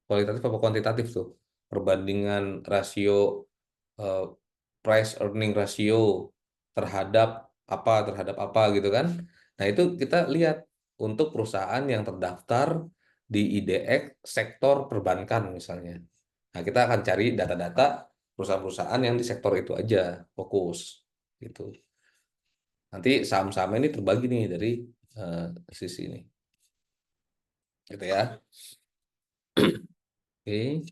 Kualitatif apa kuantitatif tuh? Perbandingan rasio eh, price earning ratio terhadap terhadap apa gitu kan. Nah, itu kita lihat untuk perusahaan yang terdaftar di IDX sektor perbankan misalnya. Nah, kita akan cari data-data perusahaan-perusahaan yang di sektor itu aja fokus gitu. Nanti saham-saham ini terbagi nih dari eh, sisi ini. Gitu ya. Oke.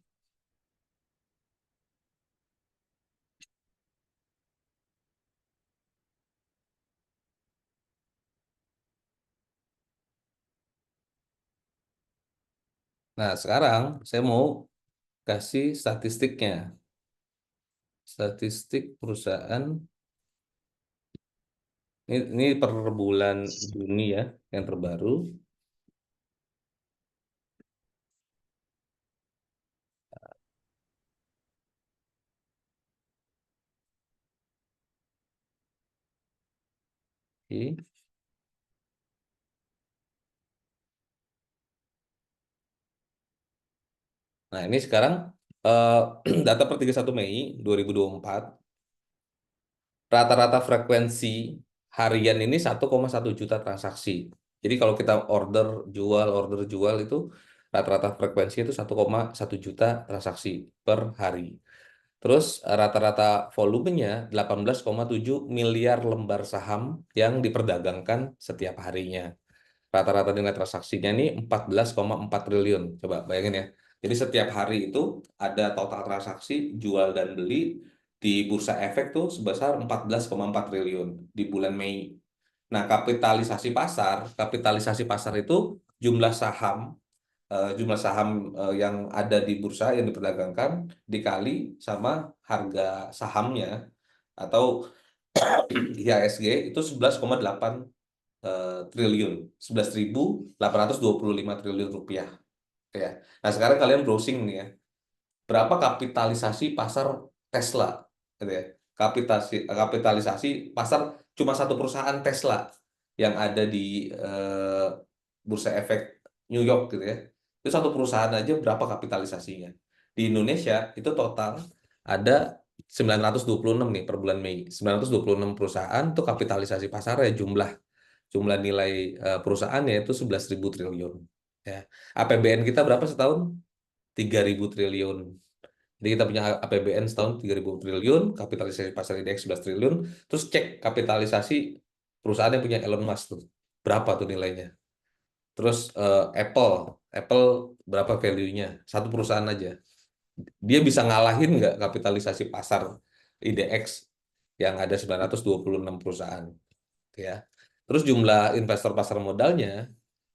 Nah, sekarang saya mau kasih statistiknya. Statistik perusahaan ini per bulan Juni ya, yang terbaru. Oke. Nah, ini sekarang eh, data per 31 Mei 2024, rata-rata frekuensi harian ini 1,1 juta transaksi. Jadi kalau kita order jual itu rata-rata frekuensi itu 1,1 juta transaksi per hari. Terus rata-rata volumenya 18,7 miliar lembar saham yang diperdagangkan setiap harinya. Rata-rata nilai transaksinya ini 14,4 triliun. Coba bayangin ya. Jadi setiap hari itu ada total transaksi jual dan beli di bursa efek tuh sebesar 14,4 triliun di bulan Mei. Nah, kapitalisasi pasar itu jumlah saham jumlah saham yang ada di bursa yang diperdagangkan dikali sama harga sahamnya atau IHSG itu 11,8 triliun, 11.825 triliun rupiah. Ya. Nah, sekarang kalian browsing nih ya, berapa kapitalisasi pasar Tesla, gitu ya. Kapitalisasi pasar cuma satu perusahaan Tesla yang ada di Bursa Efek New York gitu ya. Itu satu perusahaan aja berapa kapitalisasinya. Di Indonesia itu total ada 926 nih per bulan Mei. 926 perusahaan itu kapitalisasi pasarnya jumlah jumlah nilai perusahaannya itu 11.000 triliun. Ya. APBN kita berapa setahun? 3.000 triliun. Jadi kita punya APBN setahun 3.000 triliun, kapitalisasi pasar indeks 11 triliun, terus cek kapitalisasi perusahaan yang punya Elon Musk tuh. Berapa tuh nilainya? Terus Apple, Apple berapa value-nya? Satu perusahaan aja. Dia bisa ngalahin nggak kapitalisasi pasar IDX yang ada 926 perusahaan, ya. Terus jumlah investor pasar modalnya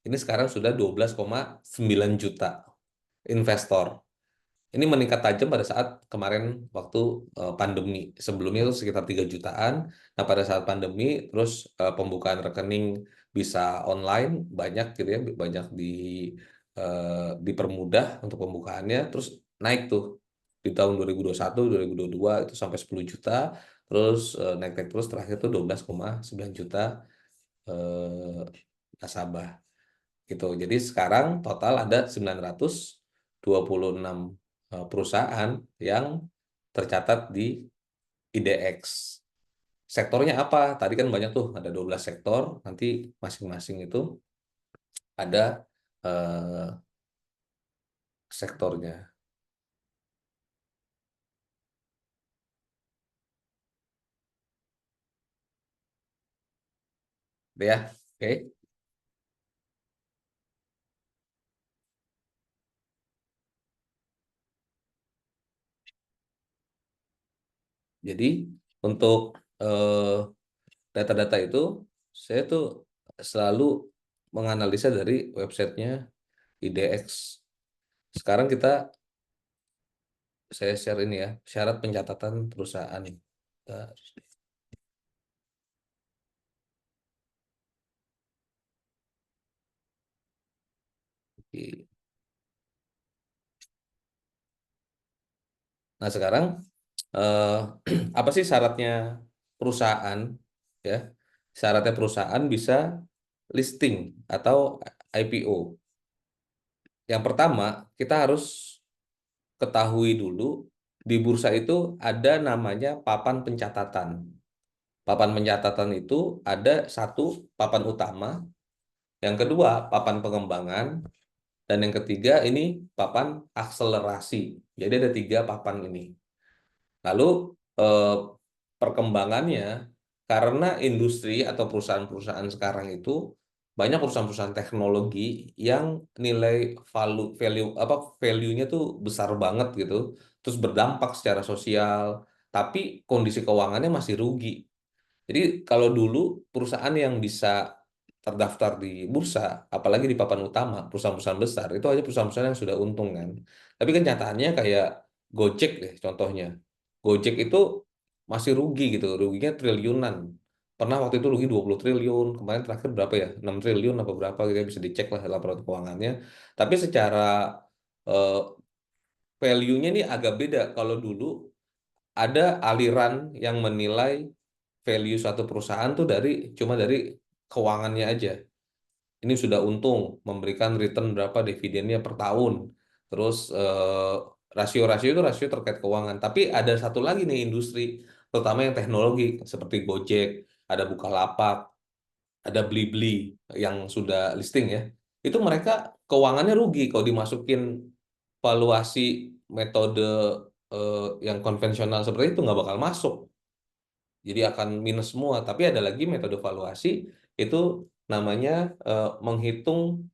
Ini sekarang sudah 12,9 juta investor. Ini meningkat tajam pada saat kemarin waktu pandemi. Sebelumnya itu sekitar 3 jutaan. Nah, pada saat pandemi, terus pembukaan rekening bisa online, banyak gitu ya, banyak dipermudah untuk pembukaannya. Terus naik tuh di tahun 2021, 2022 itu sampai 10 juta. Terus naik-naik terus terakhir tuh 12,9 juta eh, nasabah gitu. Jadi sekarang total ada 926 perusahaan yang tercatat di IDX. Sektornya apa? Tadi kan banyak tuh, ada 12 sektor, nanti masing-masing itu ada eh, sektornya. Ya, oke. Jadi untuk eh, data-data itu saya tuh selalu menganalisa dari websitenya IDX. Sekarang saya share ini ya, syarat pencatatan perusahaan. Bentar. Oke. Nah, sekarang eh, apa sih syaratnya perusahaan ya? Syaratnya perusahaan bisa listing atau IPO. Yang pertama, kita harus ketahui dulu di bursa itu ada namanya papan pencatatan. Papan pencatatan itu ada satu papan utama, yang kedua papan pengembangan, dan yang ketiga ini papan akselerasi. Jadi ada tiga papan ini. Lalu eh, perkembangannya, karena industri atau perusahaan-perusahaan sekarang itu banyak perusahaan-perusahaan teknologi yang nilai value apa value-nya tuh besar banget gitu, terus berdampak secara sosial, tapi kondisi keuangannya masih rugi. Jadi kalau dulu perusahaan yang bisa terdaftar di bursa, apalagi di papan utama, perusahaan-perusahaan besar, itu aja perusahaan-perusahaan yang sudah untung kan. Tapi kenyataannya kayak Gojek deh contohnya. Gojek itu masih rugi gitu, ruginya triliunan. Pernah waktu itu rugi 20 triliun, kemarin terakhir berapa ya? 6 triliun apa berapa gitu ya, bisa dicek lah laporan keuangannya. Tapi secara eh, value-nya ini agak beda. Kalau dulu ada aliran yang menilai value suatu perusahaan tuh cuma dari keuangannya aja. Ini sudah untung, memberikan return berapa dividennya per tahun. Terus rasio-rasio itu rasio terkait keuangan. Tapi ada satu lagi nih industri, terutama yang teknologi seperti Gojek, ada Bukalapak, ada Blibli yang sudah listing ya. Itu mereka keuangannya rugi kalau dimasukin valuasi metode yang konvensional seperti itu nggak bakal masuk. Jadi akan minus semua. Tapi ada lagi metode valuasi itu namanya menghitung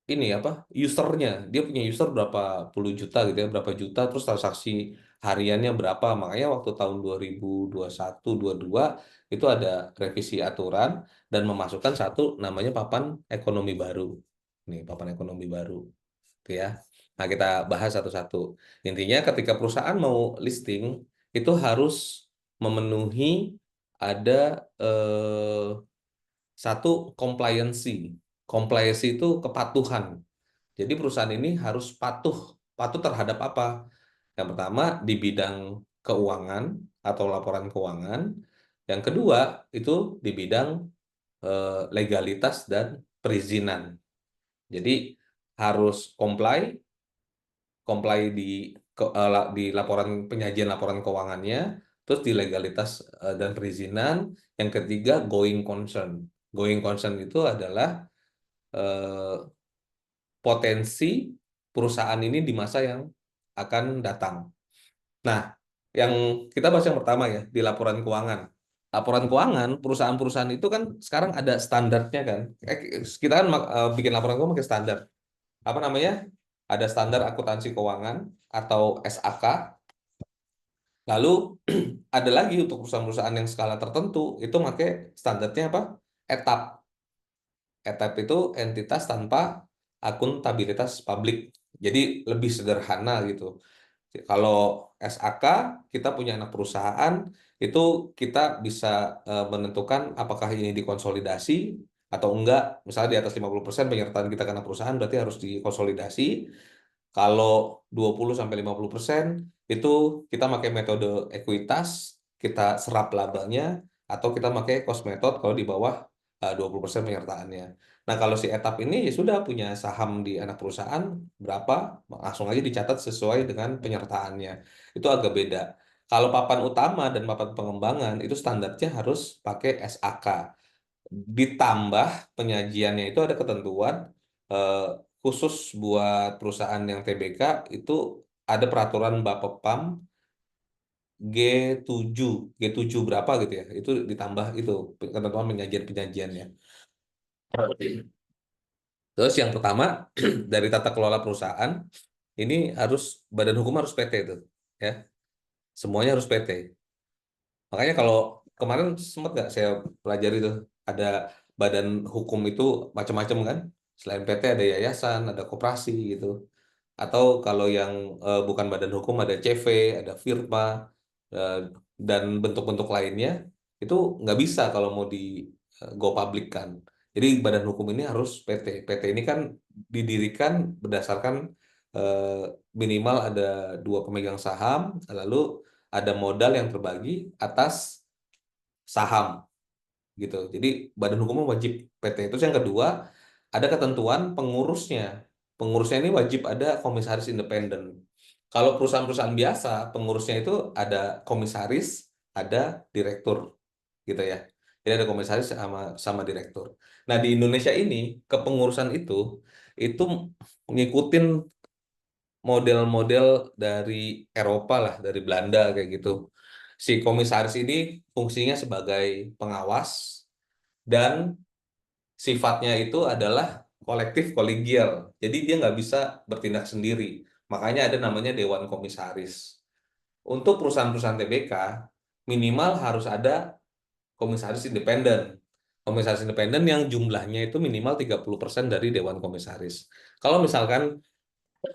ini apa usernya. Dia punya user berapa puluh juta gitu ya, berapa juta, terus transaksi hariannya berapa. Makanya waktu tahun 2021 22 itu ada revisi aturan dan memasukkan satu namanya papan ekonomi baru. Nih, papan ekonomi baru. Gitu ya. Nah, kita bahas satu-satu. Intinya ketika perusahaan mau listing itu harus memenuhi ada eh, satu compliancy. Compliancy itu kepatuhan. Jadi perusahaan ini harus patuh. Patuh terhadap apa? Yang pertama di bidang keuangan atau laporan keuangan. Yang kedua itu di bidang legalitas dan perizinan. Jadi harus comply di laporan penyajian laporan keuangannya, terus di legalitas dan perizinan. Yang ketiga going concern. Going concern itu adalah eh, potensi perusahaan ini di masa yang akan datang. Nah, yang kita bahas yang pertama ya di laporan keuangan. Laporan keuangan perusahaan-perusahaan itu kan sekarang ada standarnya kan. Kita kan bikin laporan keuangan pakai standar. Apa namanya? Ada standar akuntansi keuangan atau SAK. Lalu ada lagi untuk perusahaan-perusahaan yang skala tertentu itu pakai standarnya apa? ETAP. ETAP itu entitas tanpa akuntabilitas publik. Jadi lebih sederhana gitu. Kalau SAK, kita punya anak perusahaan, itu kita bisa menentukan apakah ini dikonsolidasi atau enggak. Misalnya di atas 50% penyertaan kita ke anak perusahaan berarti harus dikonsolidasi. Kalau 20-50% itu kita pakai metode ekuitas, kita serap labanya, atau kita pakai cost method kalau di bawah 20% penyertaannya. Nah, kalau si etap ini ya sudah punya saham di anak perusahaan berapa, langsung aja dicatat sesuai dengan penyertaannya. Itu agak beda. Kalau papan utama dan papan pengembangan itu standarnya harus pakai SAK. Ditambah penyajiannya itu ada ketentuan eh, khusus buat perusahaan yang TBK itu ada peraturan Bapepam G7, G7 berapa gitu ya. Itu ditambah itu ketentuan penyajian-penyajiannya. Terus yang pertama dari tata kelola perusahaan ini harus badan hukum harus PT itu ya. Semuanya harus PT. Makanya kalau kemarin sempat nggak saya pelajari tuh ada badan hukum itu macam-macam kan. Selain PT ada yayasan, ada koperasi gitu. Atau kalau yang bukan badan hukum ada CV, ada firma eh, dan bentuk-bentuk lainnya itu nggak bisa kalau mau di go public kan. Jadi badan hukum ini harus PT. PT ini kan didirikan berdasarkan eh, minimal ada dua pemegang saham, lalu ada modal yang terbagi atas saham gitu. Jadi badan hukumnya wajib PT. Terus yang kedua, ada ketentuan pengurusnya. Pengurusnya ini wajib ada komisaris independen. Kalau perusahaan-perusahaan biasa, pengurusnya itu ada komisaris, ada direktur gitu ya. Jadi ada komisaris sama sama direktur. Nah, di Indonesia ini kepengurusan itu ngikutin model-model dari Eropa lah, dari Belanda kayak gitu. Si komisaris ini fungsinya sebagai pengawas dan sifatnya itu adalah kolektif kolegial. Jadi dia nggak bisa bertindak sendiri. Makanya ada namanya Dewan Komisaris. Untuk perusahaan-perusahaan TBK, minimal harus ada komisaris independen. Komisaris independen yang jumlahnya itu minimal 30% dari Dewan Komisaris. Kalau misalkan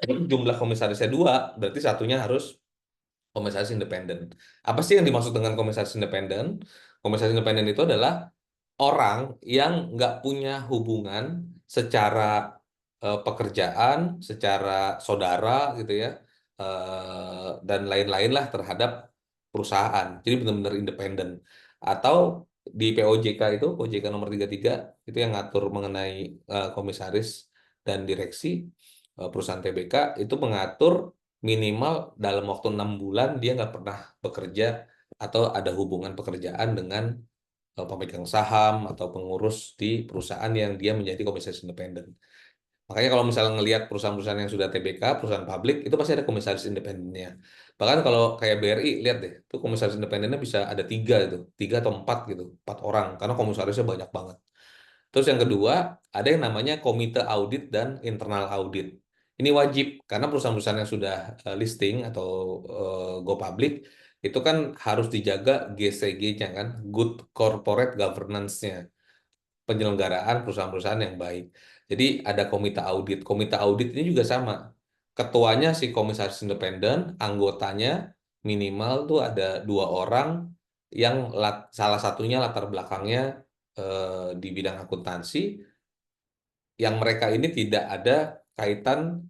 jumlah komisarisnya dua, berarti satunya harus komisaris independen. Apa sih yang dimaksud dengan komisaris independen? Komisaris independen itu adalah orang yang nggak punya hubungan secara pekerjaan, secara saudara gitu ya, dan lain-lain lah terhadap perusahaan. Jadi benar-benar independen. Atau di POJK itu, POJK nomor 33 itu yang ngatur mengenai komisaris dan direksi perusahaan TBK itu mengatur minimal dalam waktu 6 bulan dia nggak pernah bekerja atau ada hubungan pekerjaan dengan pemegang saham atau pengurus di perusahaan yang dia menjadi komisaris independen. Makanya kalau misalnya ngelihat perusahaan-perusahaan yang sudah TBK, perusahaan publik, itu pasti ada komisaris independennya. Bahkan kalau kayak BRI, lihat deh, itu komisaris independennya bisa ada tiga itu, tiga atau empat gitu, 4 orang, karena komisarisnya banyak banget. Terus yang kedua, ada yang namanya komite audit dan internal audit. Ini wajib, karena perusahaan-perusahaan yang sudah listing atau go public, itu kan harus dijaga GCG-nya kan, Good Corporate Governance-nya, penyelenggaraan perusahaan-perusahaan yang baik. Jadi ada komite audit. Komite audit ini juga sama. Ketuanya si komisaris independen, anggotanya minimal tuh ada 2 orang yang salah satunya latar belakangnya di bidang akuntansi, yang mereka ini tidak ada kaitan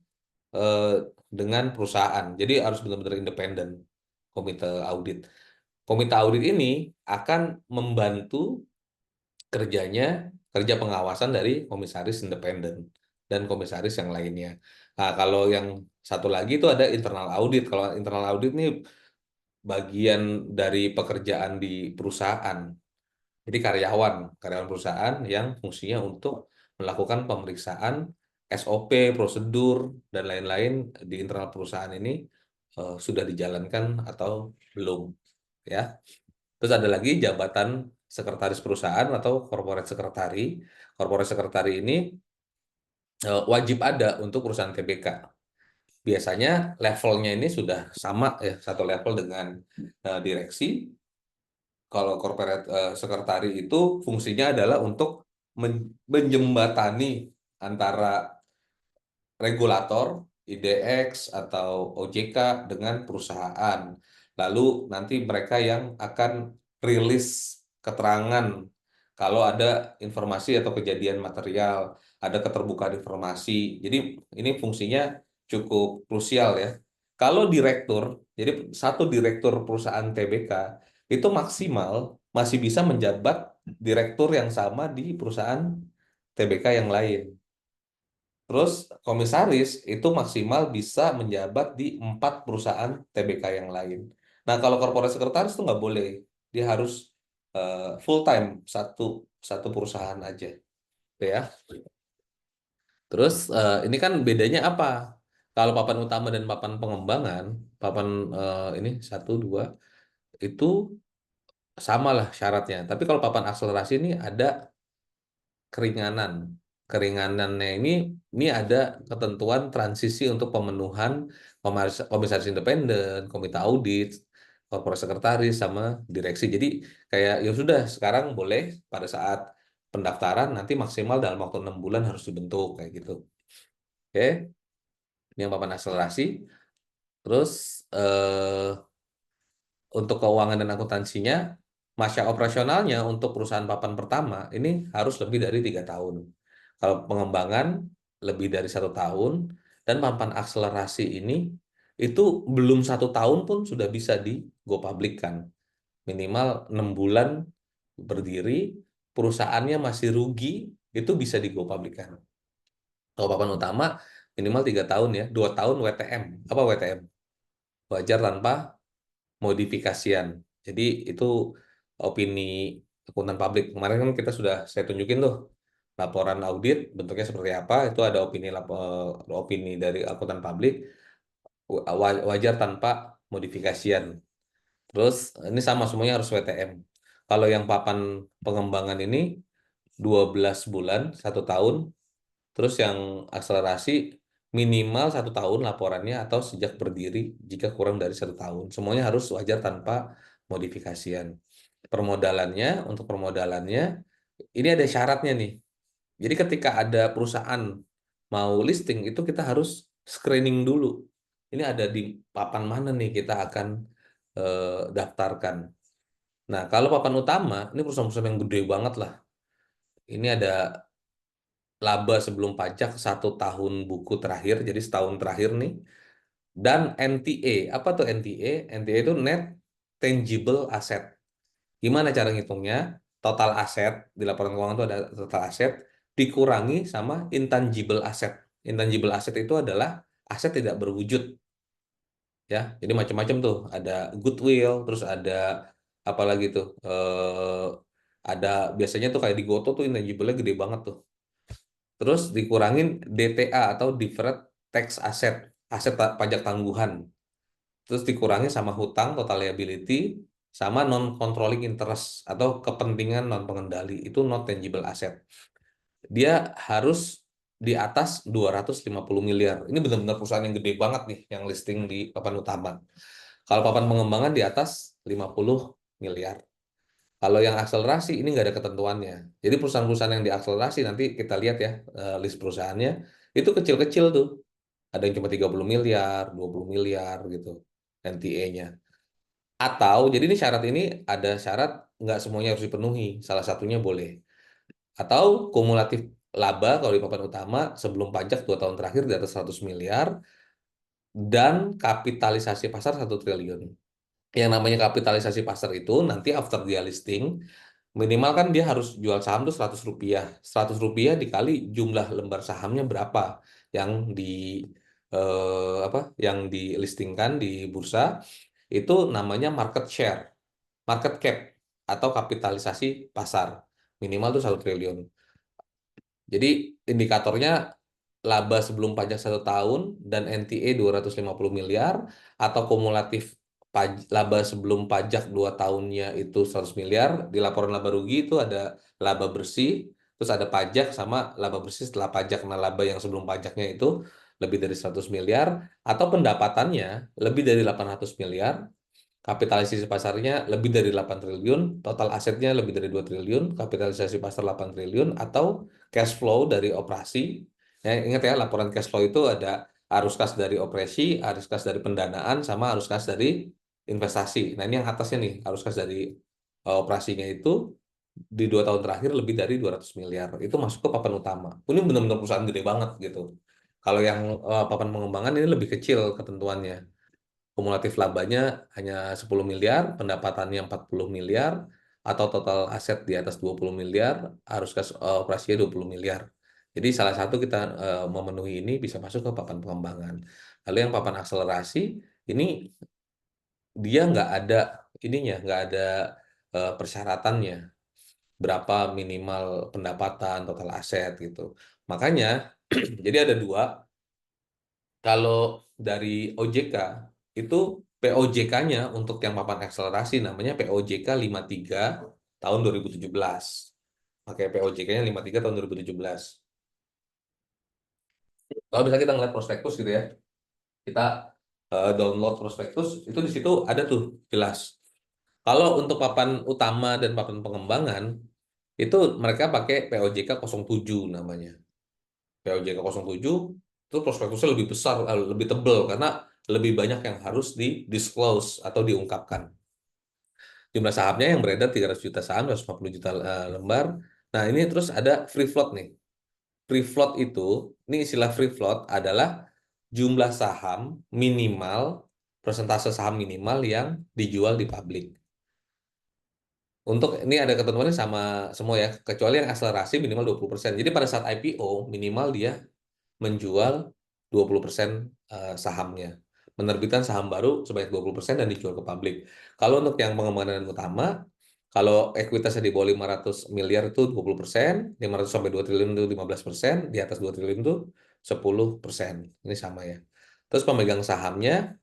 eh, dengan perusahaan. Jadi harus benar-benar independen komite audit. Komite audit ini akan membantu kerjanya kerja pengawasan dari komisaris independen dan komisaris yang lainnya. Nah, kalau yang satu lagi itu ada internal audit. Kalau internal audit ini bagian dari pekerjaan di perusahaan. Jadi karyawan perusahaan yang fungsinya untuk melakukan pemeriksaan SOP, prosedur, dan lain-lain di internal perusahaan ini sudah dijalankan atau belum, ya. Terus ada lagi jabatan sekretaris perusahaan atau corporate secretary. Corporate secretary ini wajib ada untuk perusahaan TBK. Biasanya levelnya ini sudah sama ya, satu level dengan direksi. Kalau corporate secretary itu fungsinya adalah untuk menjembatani antara regulator, IDX atau OJK dengan perusahaan. Lalu nanti mereka yang akan rilis keterangan kalau ada informasi atau kejadian material, ada keterbukaan informasi. Jadi ini fungsinya cukup krusial ya. Kalau direktur, jadi satu direktur perusahaan TBK itu maksimal masih bisa menjabat direktur yang sama di perusahaan TBK yang lain. Terus komisaris itu maksimal bisa menjabat di 4 perusahaan TBK yang lain. Nah, kalau korporat sekretaris itu nggak boleh. Dia harus full time satu satu perusahaan aja, gitu ya. Terus ini kan bedanya apa? Kalau papan utama dan papan pengembangan, papan ini satu dua itu sama lah syaratnya. Tapi kalau papan akselerasi ini ada keringanan. Keringanannya ini ada ketentuan transisi untuk pemenuhan komisaris independen, komite audit, korporat sekretaris sama direksi. Jadi kayak ya sudah sekarang boleh pada saat pendaftaran nanti maksimal dalam waktu 6 bulan harus dibentuk kayak gitu. Oke, ini yang papan akselerasi. Terus untuk keuangan dan akuntansinya, masa operasionalnya untuk perusahaan papan pertama ini harus lebih dari 3 tahun. Kalau pengembangan lebih dari 1 tahun, dan papan akselerasi ini itu belum 1 tahun pun sudah bisa di go public-kan. Minimal 6 bulan berdiri, perusahaannya masih rugi, itu bisa di go public-kan. Kalau papan utama minimal 3 tahun ya, 2 tahun WTM. Apa WTM? Wajar tanpa modifikasian. Jadi itu opini akuntan publik. Kemarin kan saya tunjukin tuh laporan audit bentuknya seperti apa. Itu ada opini dari akuntan publik wajar tanpa modifikasian. Terus ini sama semuanya harus WTM. Kalau yang papan pengembangan ini 12 bulan, 1 tahun. Terus yang akselerasi minimal 1 tahun laporannya atau sejak berdiri jika kurang dari 1 tahun. Semuanya harus wajar tanpa modifikasian. Untuk permodalannya, ini ada syaratnya nih. Jadi ketika ada perusahaan mau listing, itu kita harus screening dulu. Ini ada di papan mana nih kita akan daftarkan. Nah, kalau papan utama, ini perusahaan-perusahaan yang gede banget lah. Ini ada laba sebelum pajak 1 tahun buku terakhir, jadi setahun terakhir nih. Dan NTA, apa tuh NTA? NTA itu Net Tangible Asset. Gimana cara ngitungnya? Total aset, di laporan keuangan itu ada total aset, dikurangi sama intangible asset. Intangible asset itu adalah aset tidak berwujud. Ya, jadi macam-macam tuh. Ada goodwill, terus ada apa lagi tuh? Ada biasanya tuh kayak di Goto tuh intangible-nya gede banget tuh. Terus dikurangin DTA atau Deferred Tax Asset, pajak tangguhan. Terus dikurangi sama hutang, total liability, sama non-controlling interest atau kepentingan non-pengendali. Itu not tangible asset. Dia harus di atas 250 miliar. Ini benar-benar perusahaan yang gede banget nih, yang listing di papan utama. Kalau papan pengembangan di atas 50 miliar. Kalau yang akselerasi ini nggak ada ketentuannya. Jadi perusahaan-perusahaan yang diakselerasi nanti kita lihat ya list perusahaannya itu kecil-kecil tuh. Ada yang cuma 30 miliar, 20 miliar gitu NTA-nya. Atau jadi ini syarat ini ada syarat nggak semuanya harus dipenuhi. Salah satunya boleh. Atau kumulatif laba kalau di papan utama sebelum pajak 2 tahun terakhir di atas 100 miliar dan kapitalisasi pasar 1 triliun. Yang namanya kapitalisasi pasar itu nanti after dia listing minimal kan dia harus jual saham tuh 100 rupiah. 100 rupiah dikali jumlah lembar sahamnya berapa yang di apa yang dilistingkan di bursa itu namanya market share, market cap atau kapitalisasi pasar. Minimal tuh 1 triliun. Jadi indikatornya laba sebelum pajak 1 tahun dan NTA 250 miliar atau kumulatif laba sebelum pajak 2 tahunnya itu 100 miliar. Di laporan laba rugi itu ada laba bersih, terus ada pajak sama laba bersih setelah pajak. Nah, laba yang sebelum pajaknya itu lebih dari 100 miliar atau pendapatannya lebih dari 800 miliar kapitalisasi pasarnya lebih dari 8 triliun, total asetnya lebih dari 2 triliun, kapitalisasi pasar 8 triliun, atau cash flow dari operasi. Ya, ingat ya, laporan cash flow itu ada arus kas dari operasi, arus kas dari pendanaan, sama arus kas dari investasi. Nah, ini yang atasnya nih, arus kas dari operasinya itu di 2 tahun terakhir lebih dari 200 miliar. Itu masuk ke papan utama. Ini benar-benar perusahaan gede banget gitu. Kalau yang papan pengembangan ini lebih kecil ketentuannya. Kumulatif labanya hanya 10 miliar, pendapatannya 40 miliar, atau total aset di atas 20 miliar, arus kas operasinya 20 miliar. Jadi salah satu kita memenuhi ini bisa masuk ke papan pengembangan. Lalu yang papan akselerasi, ini dia nggak ada ininya, nggak ada persyaratannya. Berapa minimal pendapatan, total aset gitu. Makanya, jadi ada dua. Kalau dari OJK, itu POJK-nya untuk yang papan akselerasi namanya POJK 53 tahun 2017. Oke, POJK-nya 53 tahun 2017. Kalau bisa kita ngeliat prospektus gitu ya, kita download prospektus, itu di situ ada tuh jelas. Kalau untuk papan utama dan papan pengembangan, itu mereka pakai POJK 07 namanya. POJK 07 itu prospektusnya lebih besar, lebih tebal karena lebih banyak yang harus di disclose atau diungkapkan. Jumlah sahamnya yang beredar 300 juta saham, 150 juta lembar. Nah, ini terus ada free float nih. Free float itu, ini istilah free float adalah jumlah saham minimal, persentase saham minimal yang dijual di publik. Untuk ini ada ketentuannya sama semua ya, kecuali yang akselerasi minimal 20%. Jadi pada saat IPO minimal dia menjual 20% sahamnya. Menerbitkan saham baru sebanyak 20% dan dijual ke publik. Kalau untuk yang pengembangan utama, kalau ekuitasnya di bawah 500 miliar itu 20%, 500 sampai 2 triliun itu 15%, di atas 2 triliun itu 10%. Ini sama ya. Terus pemegang sahamnya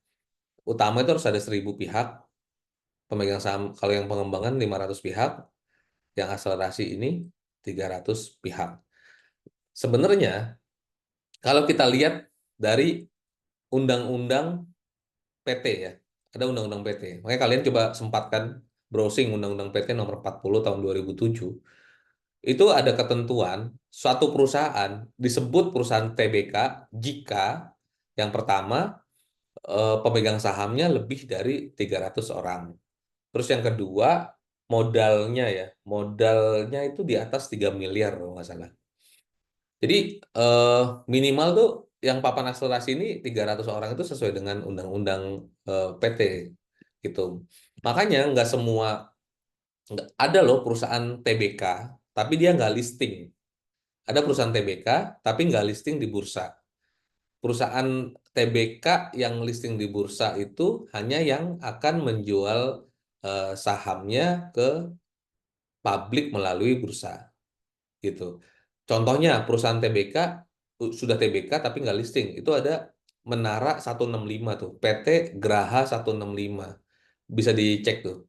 utama itu harus ada 1.000 pihak. Pemegang saham, kalau yang pengembangan 500 pihak, yang akselerasi ini 300 pihak. Sebenarnya kalau kita lihat dari undang-undang PT ya, ada undang-undang PT. Makanya kalian coba sempatkan browsing undang-undang PT nomor 40 tahun 2007. Itu ada ketentuan suatu perusahaan disebut perusahaan TBK jika yang pertama pemegang sahamnya lebih dari 300 orang. Terus yang kedua modalnya ya, modalnya itu di atas 3 miliar kalau nggak salah. Jadi eh, minimal tuh yang papan akselerasi ini 300 orang itu sesuai dengan undang-undang PT gitu. Makanya nggak semua ada loh perusahaan TBK tapi dia nggak listing. Ada perusahaan TBK tapi nggak listing di bursa. Perusahaan TBK yang listing di bursa itu hanya yang akan menjual sahamnya ke publik melalui bursa gitu. Contohnya perusahaan TBK sudah TBK tapi nggak listing. Itu ada Menara 165 tuh, PT Graha 165. Bisa dicek tuh.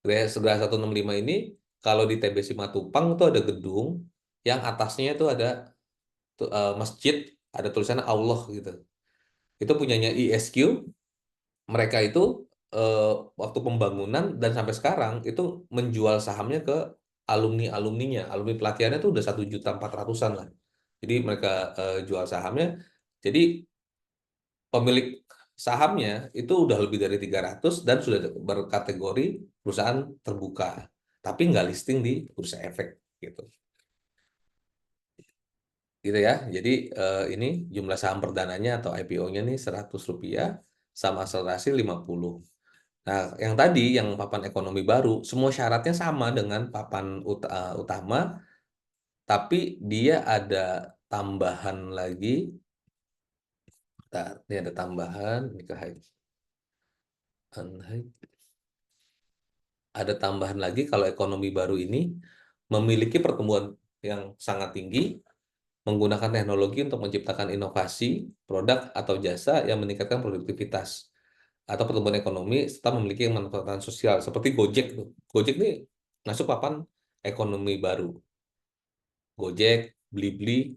Graha 165 ini kalau di TB Simatupang tuh ada gedung yang atasnya tuh ada tuh, masjid, ada tulisannya Allah gitu. Itu punyanya ISQ. Mereka itu eh, waktu pembangunan dan sampai sekarang itu menjual sahamnya ke alumni-alumninya. Alumni pelatihannya tuh udah 1.400.000-an lah. Jadi mereka jual sahamnya. Jadi pemilik sahamnya itu udah lebih dari 300 dan sudah berkategori perusahaan terbuka. Tapi nggak listing di Bursa Efek gitu. Gitu ya. Jadi ini jumlah saham perdananya atau IPO-nya nih Rp100 sama akselerasi 50. Nah, yang tadi yang papan ekonomi baru, semua syaratnya sama dengan papan utama, tapi dia ada tambahan lagi. Bentar, ini ada tambahan, ini ke high. Ada tambahan lagi kalau ekonomi baru ini memiliki pertumbuhan yang sangat tinggi, menggunakan teknologi untuk menciptakan inovasi, produk atau jasa yang meningkatkan produktivitas atau pertumbuhan ekonomi serta memiliki manfaat sosial seperti Gojek tuh. Gojek ini masuk papan ekonomi baru. Gojek, Blibli,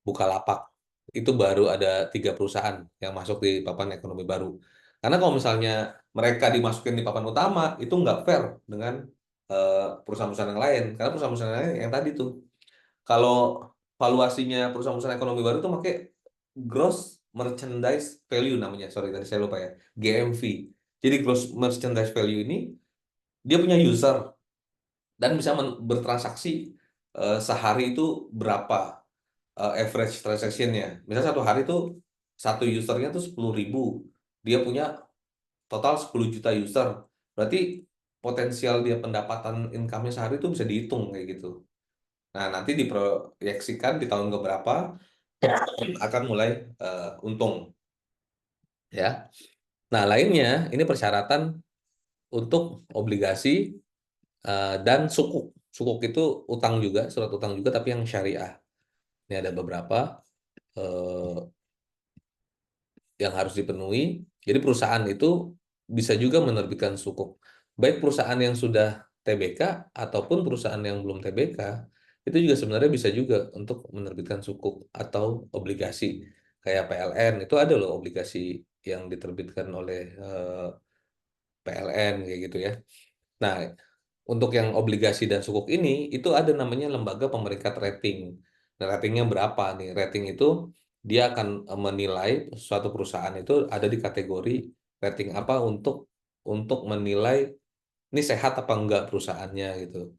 Bukalapak. Itu baru ada 3 perusahaan yang masuk di papan ekonomi baru. Karena kalau misalnya mereka dimasukin di papan utama, itu nggak fair dengan perusahaan-perusahaan yang lain. Karena perusahaan-perusahaan yang lain yang tadi tuh, kalau valuasinya perusahaan-perusahaan ekonomi baru tuh pakai gross merchandise value namanya. Sorry, tadi saya lupa ya. GMV. Jadi gross merchandise value ini dia punya user dan bisa bertransaksi sehari itu berapa average transaction-nya. Misal satu hari itu satu usernya tuh 10.000. Dia punya total 10 juta user. Berarti potensial dia pendapatan income-nya sehari itu bisa dihitung kayak gitu. Nah, nanti diproyeksikan di tahun keberapa akan mulai untung ya. Nah, lainnya ini persyaratan untuk obligasi dan sukuk. Sukuk itu utang juga, surat utang juga tapi yang syariah. Ini ada beberapa eh, yang harus dipenuhi. Jadi perusahaan itu bisa juga menerbitkan sukuk. Baik perusahaan yang sudah TBK ataupun perusahaan yang belum TBK, itu juga sebenarnya bisa juga untuk menerbitkan sukuk atau obligasi. Kayak PLN, itu ada loh obligasi yang diterbitkan oleh PLN kayak gitu ya. Nah, untuk yang obligasi dan sukuk ini, itu ada namanya lembaga pemeringkat rating. Nah, ratingnya berapa nih? Rating itu dia akan menilai suatu perusahaan itu ada di kategori rating apa untuk menilai ini sehat apa enggak perusahaannya gitu.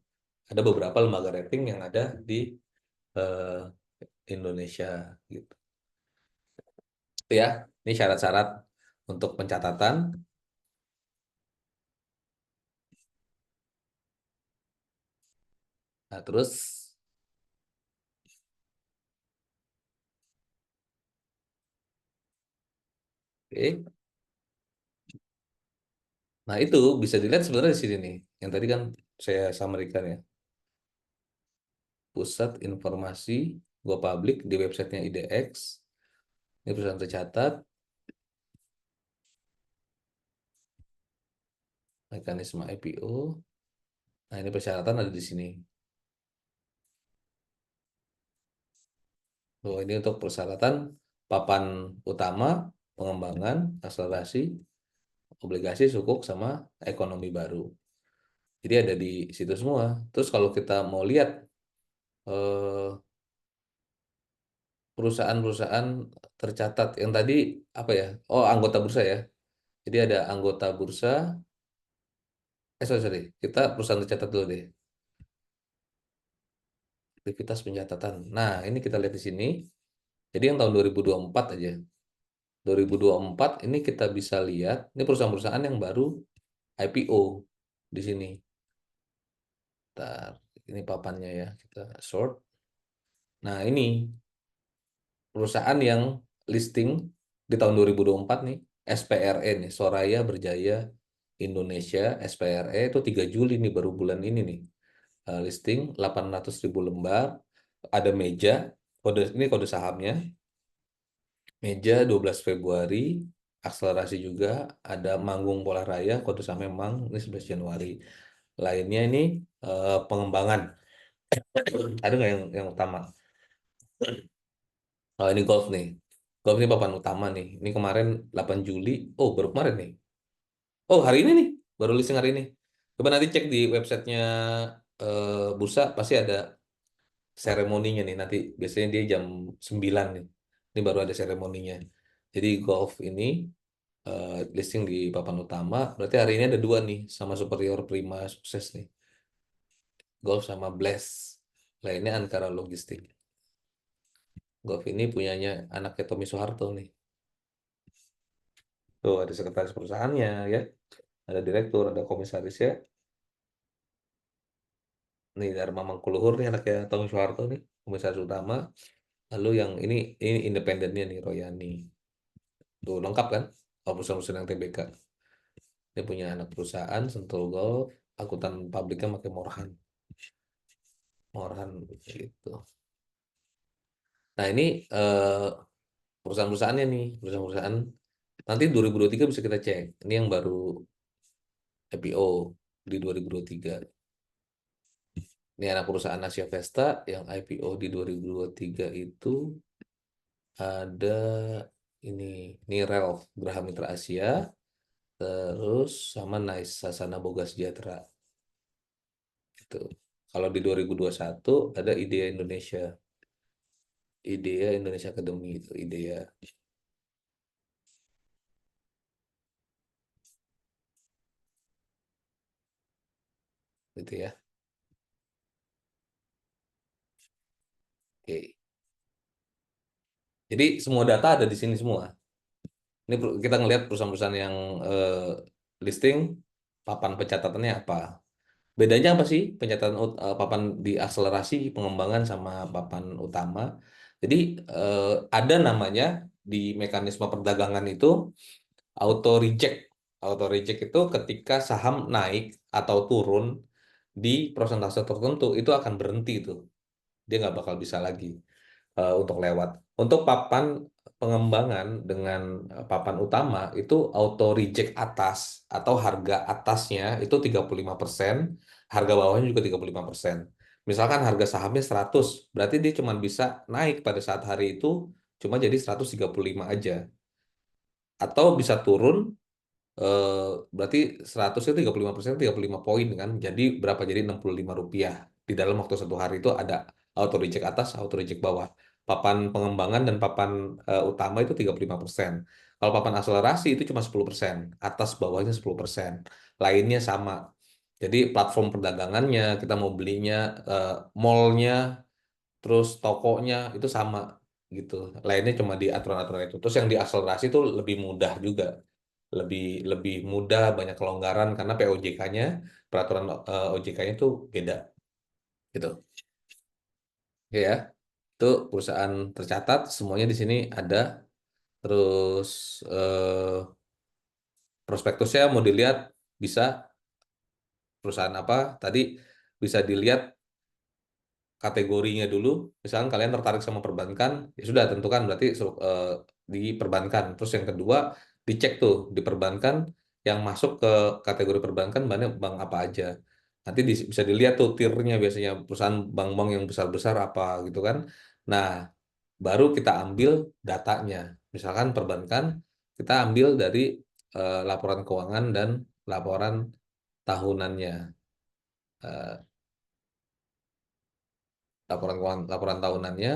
Ada beberapa lembaga rating yang ada di eh, Indonesia gitu. Itu ya, ini syarat-syarat untuk pencatatan. Nah, terus oke. Nah, itu bisa dilihat sebenarnya di sini nih. Yang tadi kan saya summary-kan ya. Pusat Informasi Go Public di websitenya IDX. Ini perusahaan tercatat, mekanisme IPO. Nah, ini persyaratan ada di sini. Oh, ini untuk persyaratan papan utama, pengembangan, akselerasi, obligasi, sukuk, sama ekonomi baru. Jadi ada di situ semua. Terus kalau kita mau lihat eh, perusahaan-perusahaan tercatat yang tadi apa ya? Oh, anggota bursa ya. Jadi ada anggota bursa. Sorry. Kita perusahaan tercatat dulu deh. Aktivitas pencatatan. Nah, ini kita lihat di sini. Jadi yang tahun 2024 aja. 2024 ini kita bisa lihat, ini perusahaan-perusahaan yang baru IPO di sini. Bentar, ini papannya ya, kita sort. Nah, ini perusahaan yang listing di tahun 2024 nih, SPRE nih, Soraya Berjaya Indonesia, SPRE itu 3 Juli nih, baru bulan ini nih. Listing 800.000 lembar, ada meja, ini kode sahamnya, meja 12 Februari, akselerasi juga, ada manggung pola raya, kode saham memang, ini 11 Januari. Lainnya ini pengembangan. Ada nggak yang utama? Oh, ini golf nih. Golf ini papan utama nih. Ini kemarin 8 Juli. Oh, baru kemarin nih. Oh, hari ini nih. Baru listing hari ini. Coba nanti cek di websitenya bursa, pasti ada seremoninya nih. Nanti biasanya dia jam 9 nih. Ini baru ada seremoninya. Jadi golf ini listing di papan utama. Berarti hari ini ada dua nih, sama Superior Prima sukses nih. Golf sama Blast. Lainnya Ankara Logistik. Golf ini punyanya anaknya Tommy Soeharto nih. Tuh ada sekretaris perusahaannya ya. Ada direktur, ada komisaris ya. Nih Dharma Mangkuluhur nih anaknya Tommy Soeharto nih, komisaris utama. Lalu yang ini independennya nih Royani. Tuh lengkap kan? Oh, perusahaan-perusahaan yang TBK. Dia punya anak perusahaan Sentul Golf, akuntan publiknya pakai Morhan. Morhan gitu. Nah, ini eh, perusahaan-perusahaannya nih, perusahaan-perusahaan nanti 2023 bisa kita cek. Ini yang baru IPO di 2023. Ini anak perusahaan Asia Vesta yang IPO di 2023 itu ada ini Ralph Graha Mitra Asia, terus sama Nice Sasana Boga Sejahtera gitu. Kalau di 2021 ada IDEA Indonesia, IDEA Indonesia Academy itu IDEA gitu ya. Oke. Jadi semua data ada di sini semua. Ini kita ngelihat perusahaan-perusahaan yang eh, listing, papan pencatatannya apa. Bedanya apa sih pencatatan papan di akselerasi pengembangan sama papan utama? Jadi ada namanya di mekanisme perdagangan itu auto reject. Auto reject itu ketika saham naik atau turun di persentase tertentu itu akan berhenti itu. Dia nggak bakal bisa lagi untuk lewat. Untuk papan pengembangan dengan papan utama itu auto reject atas atau harga atasnya itu 35%, harga bawahnya juga 35%. Misalkan harga sahamnya 100, berarti dia cuma bisa naik pada saat hari itu cuma jadi 135 aja. Atau bisa turun eh, berarti 100 itu 35%, 35 poin kan. Jadi berapa? Jadi Rp65. Di dalam waktu satu hari itu ada auto reject atas, auto reject bawah. Papan pengembangan dan papan utama itu 35%. Kalau papan akselerasi itu cuma 10%. Atas bawahnya 10%. Lainnya sama. Jadi platform perdagangannya, kita mau belinya, mallnya, terus tokonya itu sama gitu. Lainnya cuma di aturan-aturan itu. Terus yang di akselerasi itu lebih mudah juga, lebih lebih mudah, banyak kelonggaran karena POJK-nya, peraturan OJK-nya itu beda gitu. Oke ya, itu perusahaan tercatat semuanya di sini ada. Terus prospektusnya mau dilihat bisa, perusahaan apa tadi, bisa dilihat kategorinya dulu. Misalkan kalian tertarik sama perbankan, ya sudah tentukan berarti di perbankan. Terus yang kedua, dicek tuh di perbankan yang masuk ke kategori perbankan banyak bank apa aja. Nanti bisa dilihat tuh tiernya, biasanya perusahaan bank-bank yang besar-besar apa gitu kan. Nah, baru kita ambil datanya. Misalkan perbankan, kita ambil dari laporan keuangan dan laporan tahunannya. Eh, laporan tahunannya.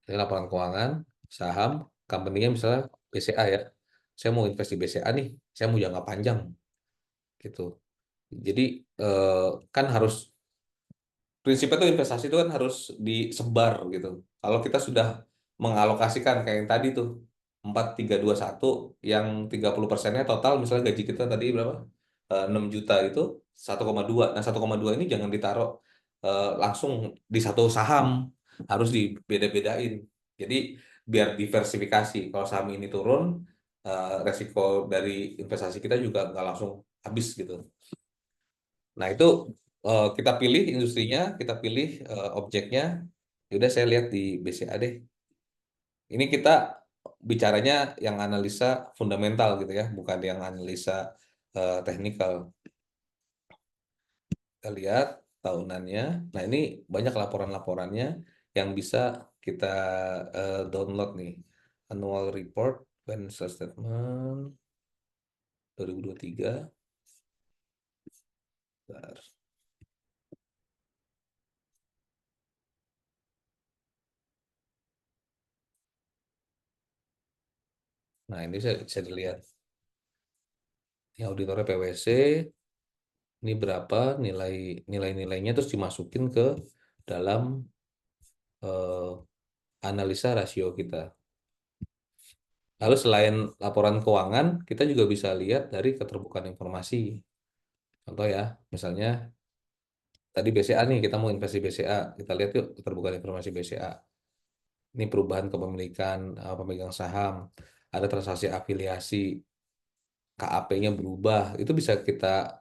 Ini laporan keuangan, saham, company-nya misalnya BCA ya. Saya mau invest di BCA nih, saya mau jangka panjang gitu. Jadi eh, kan harus, prinsipnya tuh investasi itu kan harus disebar gitu. Kalau kita sudah mengalokasikan kayak yang tadi tuh 4 3 2 1, yang 30%-nya total, misalnya gaji kita tadi berapa? 6 juta itu 1,2. Nah, 1,2 ini jangan ditaruh langsung di satu saham, harus dibeda-bedain. Jadi biar diversifikasi. Kalau saham ini turun, resiko dari investasi kita juga nggak langsung habis gitu. Nah, itu kita pilih industrinya, kita pilih objeknya. Yaudah saya lihat di BCA deh. Ini kita bicaranya yang analisa fundamental gitu ya, bukan yang analisa teknikal. Kita lihat tahunannya. Nah, ini banyak laporan-laporannya yang bisa kita download nih. Annual Report, Financial Statement 2023. Bentar. Nah, ini bisa dilihat. Ini auditornya PwC, ini berapa nilai-nilainya, terus dimasukin ke dalam eh, analisa rasio kita. Lalu selain laporan keuangan, kita juga bisa lihat dari keterbukaan informasi. Contoh ya, misalnya tadi BCA nih, kita mau investasi BCA, kita lihat yuk keterbukaan informasi BCA. Ini perubahan kepemilikan pemegang saham, ada transaksi afiliasi, KAP-nya berubah. Itu bisa kita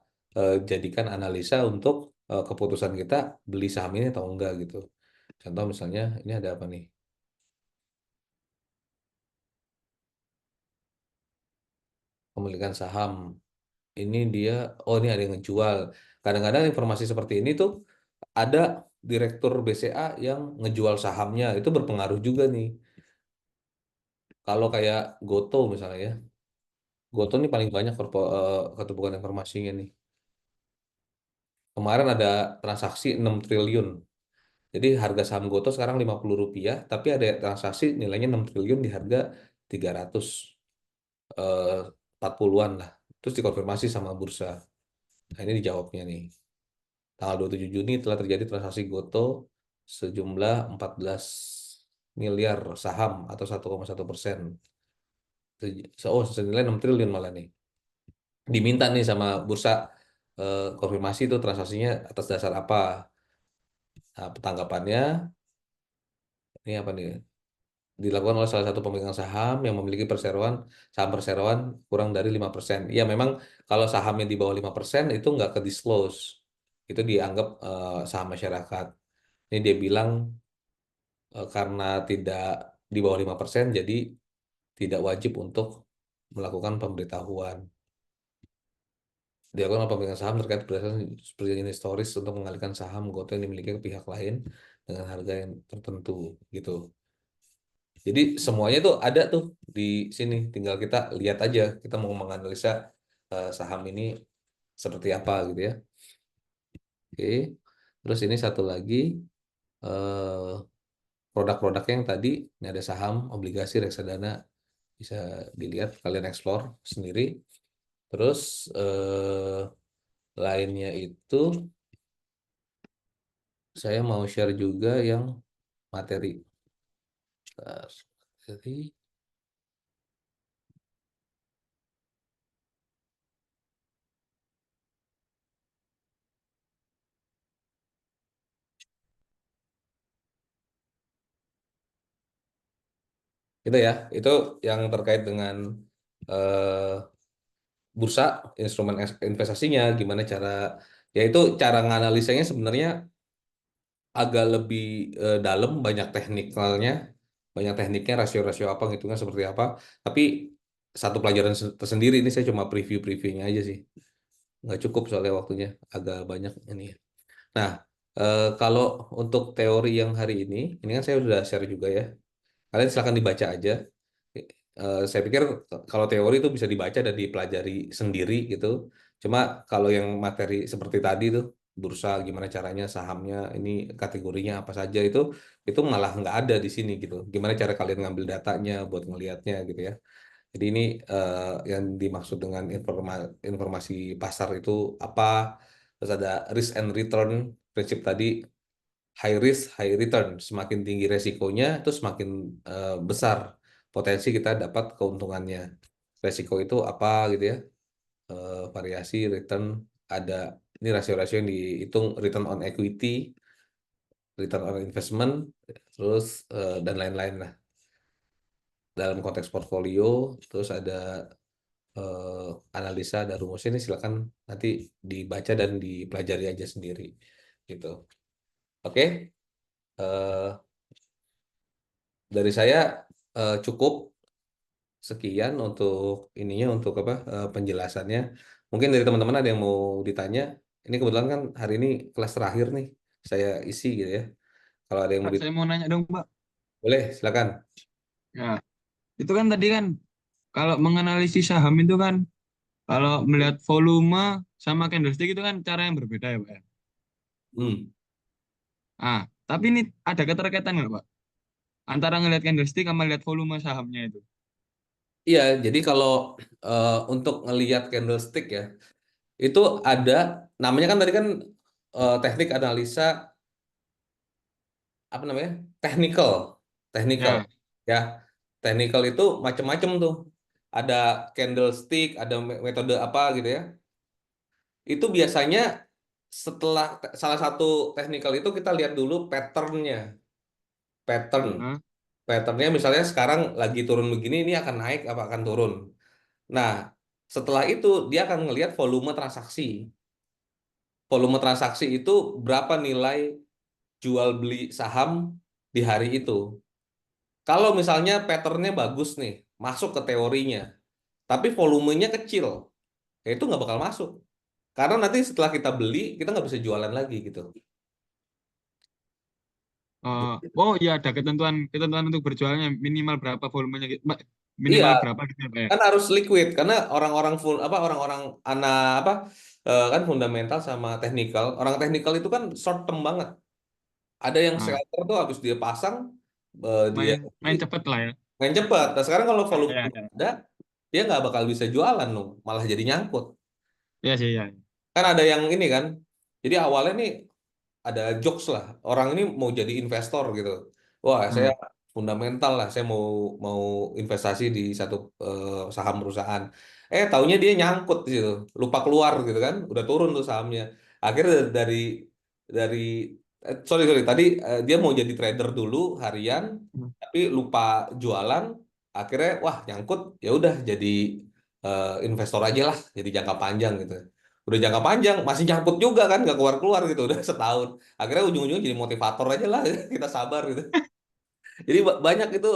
jadikan analisa untuk keputusan kita beli saham ini atau enggak gitu. Contoh misalnya ini ada apa nih? Pemilikan saham. Ini dia, oh ini ada yang ngejual. Kadang-kadang informasi seperti ini tuh ada direktur BCA yang ngejual sahamnya, itu berpengaruh juga nih. Kalau kayak Goto misalnya ya, Goto ini paling banyak keterbukaan informasinya nih. Kemarin ada transaksi 6 triliun. Jadi harga saham Goto sekarang Rp50, tapi ada transaksi nilainya 6 triliun di harga 340-an lah. Terus dikonfirmasi sama bursa. Nah, ini dijawabnya nih. Tanggal 27 Juni telah terjadi transaksi Goto sejumlah 14 miliar saham atau 1,1%. Oh, senilai 6 triliun malah nih. Diminta nih sama bursa konfirmasi itu transaksinya atas dasar apa. Nah, tanggapannya ini apa nih? Dilakukan oleh salah satu pemegang saham yang memiliki saham perseroan kurang dari 5%. Ya memang kalau sahamnya di bawah 5% itu nggak ke disclose. Itu dianggap saham masyarakat. Ini dia bilang karena tidak di bawah 5%, jadi tidak wajib untuk melakukan pemberitahuan. Dilakukan oleh pemegang saham terkait berdasarkan perjanjian historis untuk mengalihkan saham Goto yang dimiliki ke pihak lain dengan harga yang tertentu gitu. Jadi semuanya tuh ada tuh di sini, tinggal kita lihat aja kita mau menganalisa saham ini seperti apa gitu ya. Oke. Terus ini satu lagi eh, produk-produknya yang tadi ini ada saham, obligasi, reksadana, bisa dilihat kalian explore sendiri. Terus lainnya itu saya mau share juga yang materi. Bentar. Materi. Itu ya, itu yang terkait dengan eh, bursa, instrumen investasinya, gimana cara, yaitu cara nganalisanya sebenarnya agak lebih dalam, banyak tekniknya, rasio-rasio apa, ngitungnya seperti apa. Tapi satu pelajaran tersendiri ini saya cuma preview-previewnya aja sih, nggak cukup soalnya waktunya agak banyak ini ya. Nah, kalau untuk teori yang hari ini kan saya udah share juga ya. Kalian silakan dibaca aja. Saya pikir kalau teori itu bisa dibaca dan dipelajari sendiri gitu. Cuma kalau yang materi seperti tadi tuh, bursa gimana caranya, sahamnya ini kategorinya apa saja itu malah nggak ada di sini gitu. Gimana cara kalian ngambil datanya buat ngelihatnya gitu ya. Jadi ini yang dimaksud dengan informasi pasar itu apa? Terus ada risk and return, prinsip tadi high risk, high return. Semakin tinggi resikonya, itu semakin besar potensi kita dapat keuntungannya. Resiko itu apa gitu ya? Variasi return ada ini rasio-rasio yang dihitung return on equity, return on investment, terus dan lain-lain lah. Dalam konteks portfolio, terus ada analisa dan rumusnya ini silakan nanti dibaca dan dipelajari aja sendiri gitu. Oke, eh, dari saya cukup sekian untuk ininya untuk apa penjelasannya. Mungkin dari teman-teman ada yang mau ditanya. Ini kebetulan kan hari ini kelas terakhir nih saya isi gitu ya. Kalau ada yang mau Pak, saya mau nanya dong, Pak. boleh silakan. Ya, itu kan tadi kan kalau menganalisis saham itu kan kalau melihat volume sama candlestick itu kan cara yang berbeda ya, Pak, ya? Hmm. Ah, tapi ini ada keterkaitan nggak, Pak? Antara ngelihat candlestick sama lihat volume sahamnya itu. Iya, jadi kalau untuk ngelihat candlestick ya, itu ada namanya kan tadi kan teknik analisa apa namanya? Technical. Technical. Ya, Ya. Technical itu macam-macam tuh. Ada candlestick, ada metode apa gitu ya. Itu biasanya setelah salah satu technical itu kita lihat dulu patternnya. Pattern. Hah? Patternnya misalnya sekarang lagi turun begini, ini akan naik apa akan turun. Nah, setelah itu dia akan ngelihat volume transaksi. Volume transaksi itu berapa nilai jual beli saham di hari itu. Kalau misalnya patternnya bagus nih, masuk ke teorinya, tapi volumenya kecil, ya itu nggak bakal masuk. Karena nanti setelah kita beli, kita nggak bisa jualan lagi gitu. Oh, oh iya ada ketentuan ketentuan untuk berjualnya minimal berapa volumenya gitu. Mbak, Iya, minimal berapa gitu ya, Pak ya? kan harus liquid karena orang-orang full apa orang-orang apa kan fundamental sama teknikal. Orang teknikal itu kan short term banget. Ada yang Ah, shelter tuh habis dia pasang dia main main cepet lah ya. main cepat. Nah sekarang kalau Ya, volume ya, udah ya. ada, dia nggak bakal bisa jualan loh, malah jadi nyangkut. Iya sih ya. Kan ada yang ini kan. Jadi awalnya nih ada jokes lah. Orang ini mau jadi investor gitu. Wah, saya Ah, fundamental lah. Saya mau mau investasi di satu saham perusahaan. Taunya dia nyangkut di situ, lupa keluar gitu kan. Udah turun tuh sahamnya. Akhirnya dari sorry sorry tadi dia mau jadi trader dulu harian, hmm. tapi lupa jualan. Akhirnya wah nyangkut. Ya udah jadi investor aja lah. Jadi jangka panjang gitu. Udah jangka panjang masih nyangkut juga kan nggak keluar keluar gitu udah setahun akhirnya ujung-ujungnya jadi motivator aja lah kita sabar gitu jadi banyak itu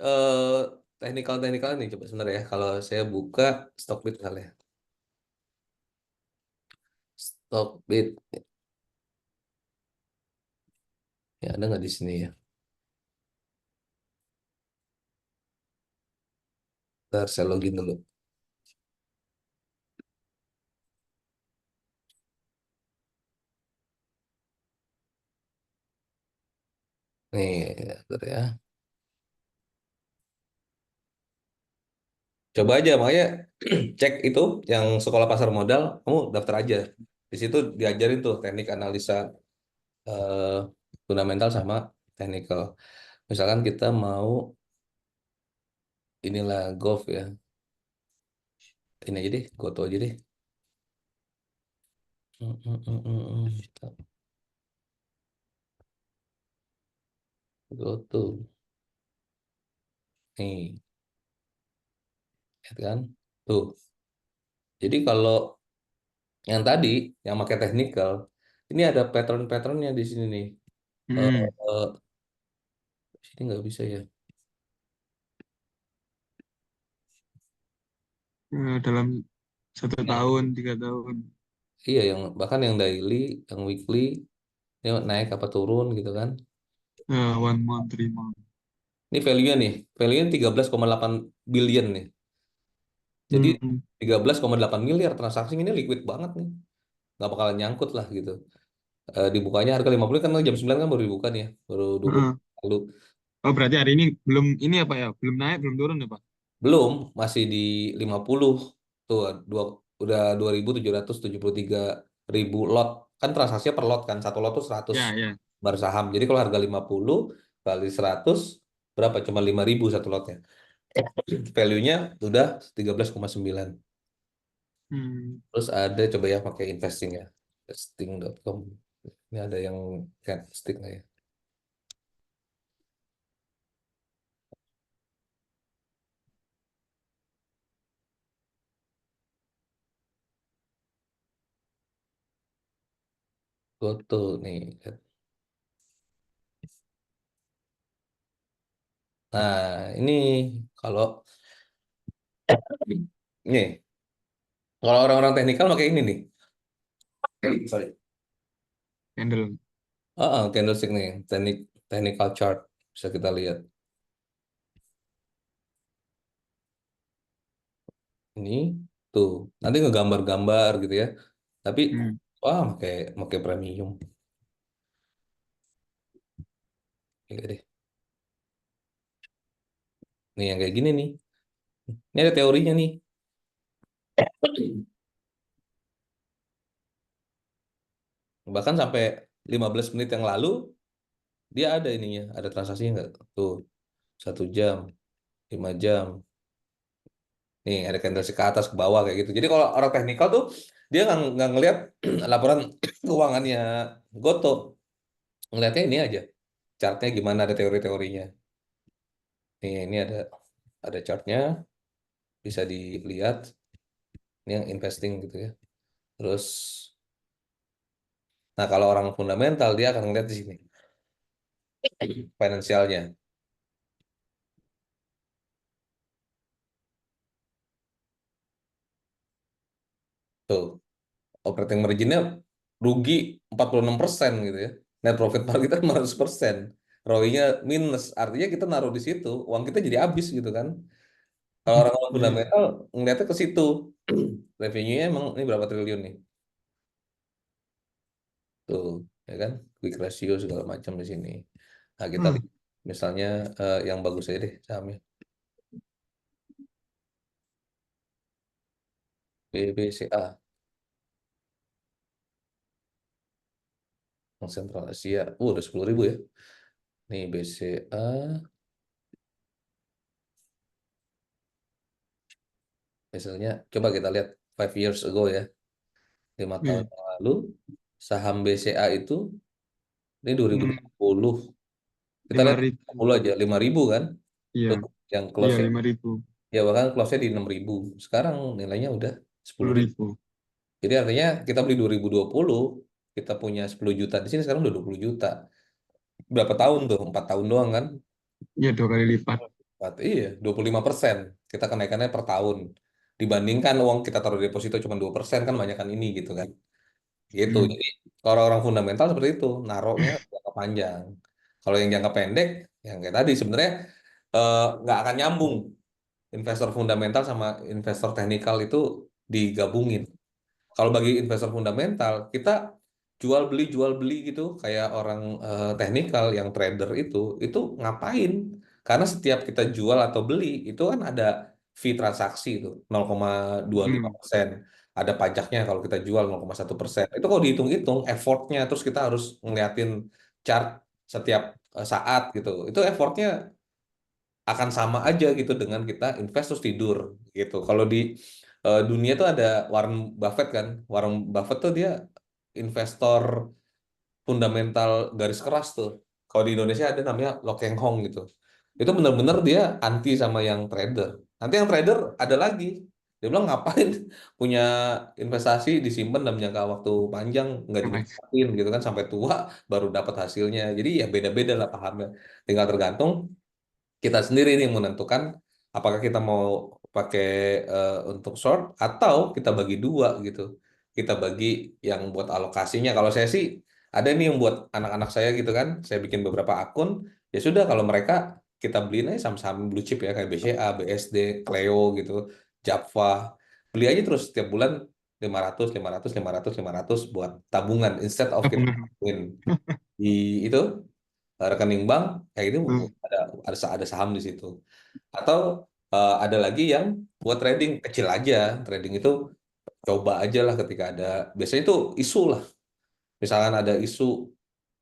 eh teknikal nih coba sebentar ya kalau saya buka Stockbit misalnya Stockbit ya ada nggak di sini ya ntar saya login dulu nih bentar ya coba aja makanya cek itu yang sekolah pasar modal kamu daftar aja di situ diajarin tuh teknik analisa eh, fundamental sama teknikal misalkan kita mau inilah golf ya ini aja deh goto aja deh goto nih lihat kan tuh jadi kalau yang tadi yang pakai technical ini ada pattern-patternnya di sini nih eh Hmm. eh, sini nggak bisa ya Dalam satu nah tahun 3 tahun. iya yang bahkan yang daily yang weekly ini naik apa turun gitu kan 1 month 3 month. ini value-nya 13,8 billion nih jadi Hmm. 13,8 miliar transaksi ini liquid banget nih nggak bakalan nyangkut lah gitu dibukanya harga 50 kan jam 9 kan baru dibuka nih ya baru 20 Heeh. lalu Oh berarti hari ini belum ini apa ya? Belum naik, belum turun ya Pak? belum masih di 50 tuh dua udah 2.773 ribu lot kan transaksinya per lot kan satu lot tuh 100 Ya, ya. bar saham jadi kalau harga 50 kali 100 berapa cuma 5.000 satu lotnya value-nya udah 13,9 Hmm. terus ada coba ya pakai investing ya investing.com ini ada yang candlestick nggak ya Goto nih nah ini kalau nih kalau orang-orang teknikal pakai ini nih sorry Candle. candlestick nih technical chart bisa kita lihat ini tuh nanti ngegambar-gambar gitu ya tapi Hmm. wah pakai pakai premium ya deh nih yang kayak gini nih ini ada teorinya nih bahkan sampai 15 menit yang lalu dia ada ininya ada transaksinya nggak tuh 1 jam 5 jam nih ada candlestick ke atas ke bawah kayak gitu jadi kalau orang teknikal tuh dia nggak ngelihat laporan keuangannya Goto ngelihatnya ini aja chartnya gimana ada teori-teorinya nih ini ada chartnya bisa dilihat ini yang investing gitu ya terus nah kalau orang fundamental dia akan ngeliat di sini finansialnya tuh operating marginnya rugi 46% gitu ya net profit margin kita 500% ROI-nya minus artinya kita naruh di situ uang kita jadi habis gitu kan Kalau orang Iya. fundamental ngeliatnya ke situ. Revenue-nya emang ini berapa triliun nih? Tuh, ya kan? Quick ratio segala macam di sini. Nah, kita Hmm. lihat misalnya yang bagus aja deh sahamnya. BBCA, Bank Sentral Asia. Udah 10.000 ya. Nih BCA, misalnya coba kita lihat 5 years ago ya, 5 tahun Iya. yang lalu, saham BCA itu ini dua ribu Hmm. dua puluh kita lima lihat ribu 10 aja 5.000 kan, Iya. tuh yang Iya, close 5.000. ya bahkan close-nya di 6.000. Sekarang nilainya udah 10.000. 10.000. Jadi artinya kita beli 2020, kita punya 10 juta di sini, sekarang udah 20 juta. Berapa tahun tuh? 4 tahun doang kan? Iya, 2 kali lipat. Iya, 25%. Kita kenaikannya per tahun. Dibandingkan uang kita taruh di deposito cuma 2% kan banyakkan ini gitu kan. Gitu. Hmm. Jadi orang-orang fundamental seperti itu, naroknya jangka panjang. Kalau yang jangka pendek, yang kayak tadi sebenarnya nggak akan nyambung. Investor fundamental sama investor teknikal itu digabungin. Kalau bagi investor fundamental, kita jual beli gitu, kayak orang teknikal yang trader itu ngapain? Karena setiap kita jual atau beli itu kan ada fee transaksi itu 0,25 Hmm. persen, ada pajaknya kalau kita jual 0,1%. Itu kalau dihitung-hitung effortnya, terus kita harus ngeliatin chart setiap saat gitu. Itu effortnya akan sama aja gitu dengan kita invest terus tidur gitu. Kalau di dunia tuh ada Warren Buffett kan. Warren Buffett tuh dia investor fundamental garis keras tuh. Kalau di Indonesia ada namanya Lo Keng Hong gitu. Itu benar-benar dia anti sama yang trader. Nanti yang trader ada lagi. Dia bilang ngapain punya investasi disimpan dalam jangka waktu panjang nggak Nice. dinikmatin gitu kan sampai tua baru dapat hasilnya. Jadi ya beda-beda lah pahamnya. Tinggal tergantung kita sendiri nih menentukan apakah kita mau pakai untuk short atau kita bagi dua gitu. Kita bagi yang buat alokasinya. Kalau saya sih ada nih yang buat anak-anak saya gitu kan. Saya bikin beberapa akun. Ya sudah kalau mereka kita beliin aja saham-saham blue chip ya kayak BCA, BSD, Cleo gitu, Java. Beli aja terus setiap bulan 500, 500, 500, 500 buat tabungan instead of kita Tabungan. masukin di itu rekening bank kayak ini Hmm. ada saham di situ atau ada lagi yang buat trading kecil aja. Trading itu coba aja lah ketika ada biasanya itu isu lah, misalkan ada isu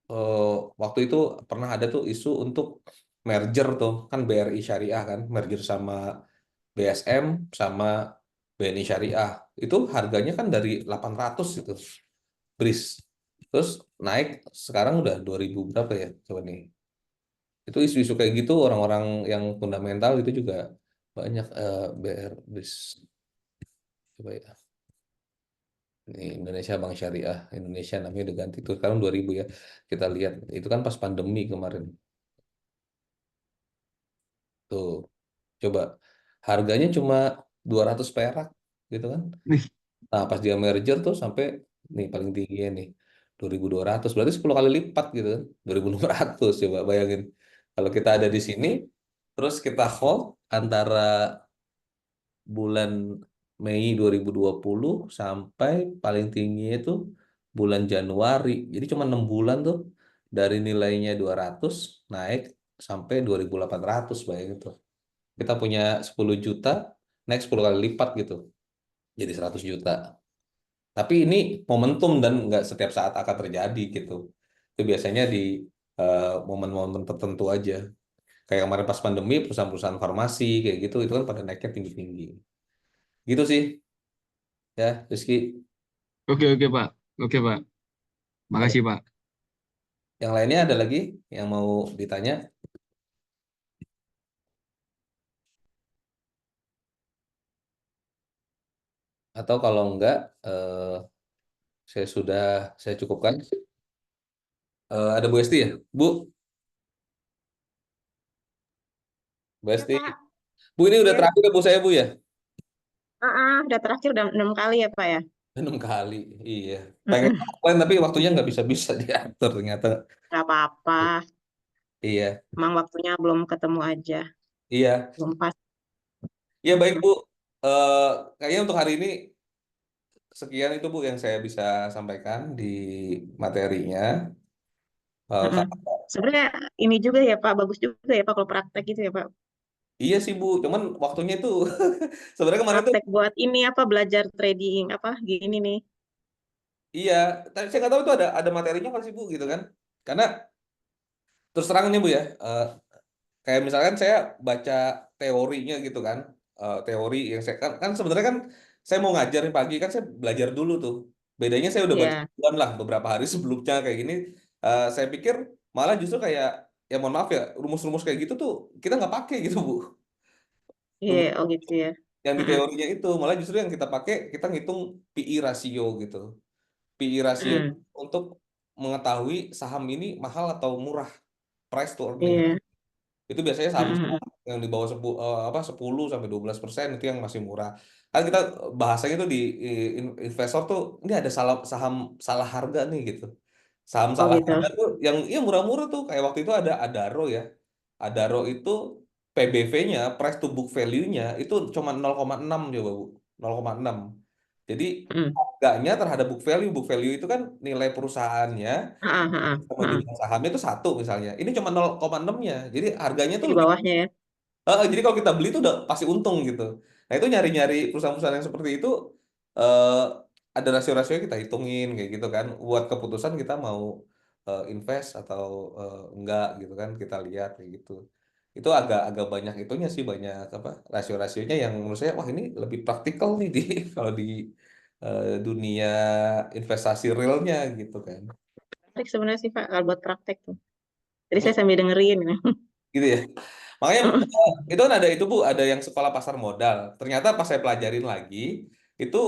eh, waktu itu pernah ada tuh isu untuk merger tuh kan BRI Syariah kan merger sama BSM sama BNI Syariah itu harganya kan dari 800 itu BRIS terus naik sekarang udah 2000 berapa ya coba nih. Itu isu-isu kayak gitu orang-orang yang fundamental itu juga banyak BR BIS coba ya. Ini Indonesia Bank Syariah Indonesia namanya udah ganti tuh sekarang 2000 ya. Kita lihat itu kan pas pandemi kemarin. Tuh, coba harganya cuma 200 perak gitu kan. Nih. Nah, pas dia merger tuh sampai nih paling tinggi nih 2.200 berarti 10 kali lipat gitu kan. 2.600 coba bayangin. Kalau kita ada di sini terus kita hold antara bulan Mei 2020 sampai paling tinggi itu bulan Januari. Jadi cuma 6 bulan tuh dari nilainya 200 naik sampai 2.800 bayangin tuh. Kita punya 10 juta naik 10 kali lipat gitu. Jadi 100 juta. Tapi ini momentum dan nggak setiap saat akan terjadi gitu. Itu biasanya di momen-momen tertentu aja. Kayak kemarin pas pandemi perusahaan-perusahaan farmasi kayak gitu itu kan pada naiknya tinggi-tinggi. Gitu sih ya Rizky. Oke, oke, Pak. Oke, Pak. Ada Makasih, Pak. yang lainnya ada lagi yang mau ditanya atau kalau enggak saya sudah saya cukupkan. Ada Bu Esti ya? Bu, Bu Ya Esti. Kak, Bu ini udah ya. terakhir ya Bu saya Bu ya? Udah terakhir udah 6 kali ya Pak ya. 6 kali. Iya. Pengen Mm-mm. offline tapi waktunya nggak bisa-bisa diatur ternyata. Nggak apa-apa, Iya. emang waktunya belum ketemu aja, Iya. belum pas. Ya baik Bu, kayaknya untuk hari ini sekian itu Bu yang saya bisa sampaikan di materinya. Mm-mm. Karena Sebenarnya ini juga ya Pak, bagus juga ya Pak kalau praktek gitu ya Pak. iya sih Bu, cuman waktunya itu sebenarnya kemarin tuh Praktek buat ini apa belajar trading apa gini nih. iya, tapi saya nggak tahu itu ada materinya nggak sih Bu gitu kan? Karena terus terang nih Bu ya, kayak misalkan saya baca teorinya gitu kan, teori yang saya kan sebenarnya kan saya mau ngajarin pagi kan saya belajar dulu tuh. Bedanya saya udah baca Iya, duluan lah beberapa hari sebelumnya kayak gini. Saya pikir malah justru kayak ya mohon maaf ya rumus-rumus kayak gitu tuh kita nggak pakai gitu Bu. iya, Rumus oh gitu ya. yang di Mm-mm. teorinya itu malah justru yang kita pakai kita ngitung PI rasio gitu. PI rasio Mm-mm. untuk mengetahui saham ini mahal atau murah, price to earning. Iya. Itu biasanya Mm-mm. saham-saham yang di bawah 10 sampai 12% itu yang masih murah. Kan kita bahasanya tuh di investor tuh ini ada salah saham salah harga nih gitu. Saham Oh salah gitu. harga tuh yang iya murah-murah tuh kayak waktu itu ada Adaro ya. Adaro itu PBV-nya, price to book value-nya itu cuma 0,6 coba Bu. 0,6. Jadi Mm. harganya terhadap book value itu kan nilai perusahaannya Ah, ah, ah, sama ah. jumlah sahamnya itu satu misalnya. Ini cuma 0,6-nya. Jadi harganya Itu tuh di lebih. bawahnya ya. Jadi kalau kita beli itu udah pasti untung gitu. Nah itu nyari-nyari perusahaan-perusahaan yang seperti itu eh, ada rasio-rasio kita hitungin kayak gitu kan. Buat keputusan kita mau invest atau enggak gitu kan kita lihat kayak gitu. Itu agak banyak itunya sih banyak apa rasio-rasionya yang menurut saya wah ini lebih praktikal nih di kalau di dunia investasi realnya gitu kan. Menarik sebenarnya sih Pak kalau buat praktek tuh. Jadi saya sambil dengerin. Gitu ya. Makanya itu kan ada itu Bu, ada yang sekolah pasar modal. Ternyata pas saya pelajarin lagi, itu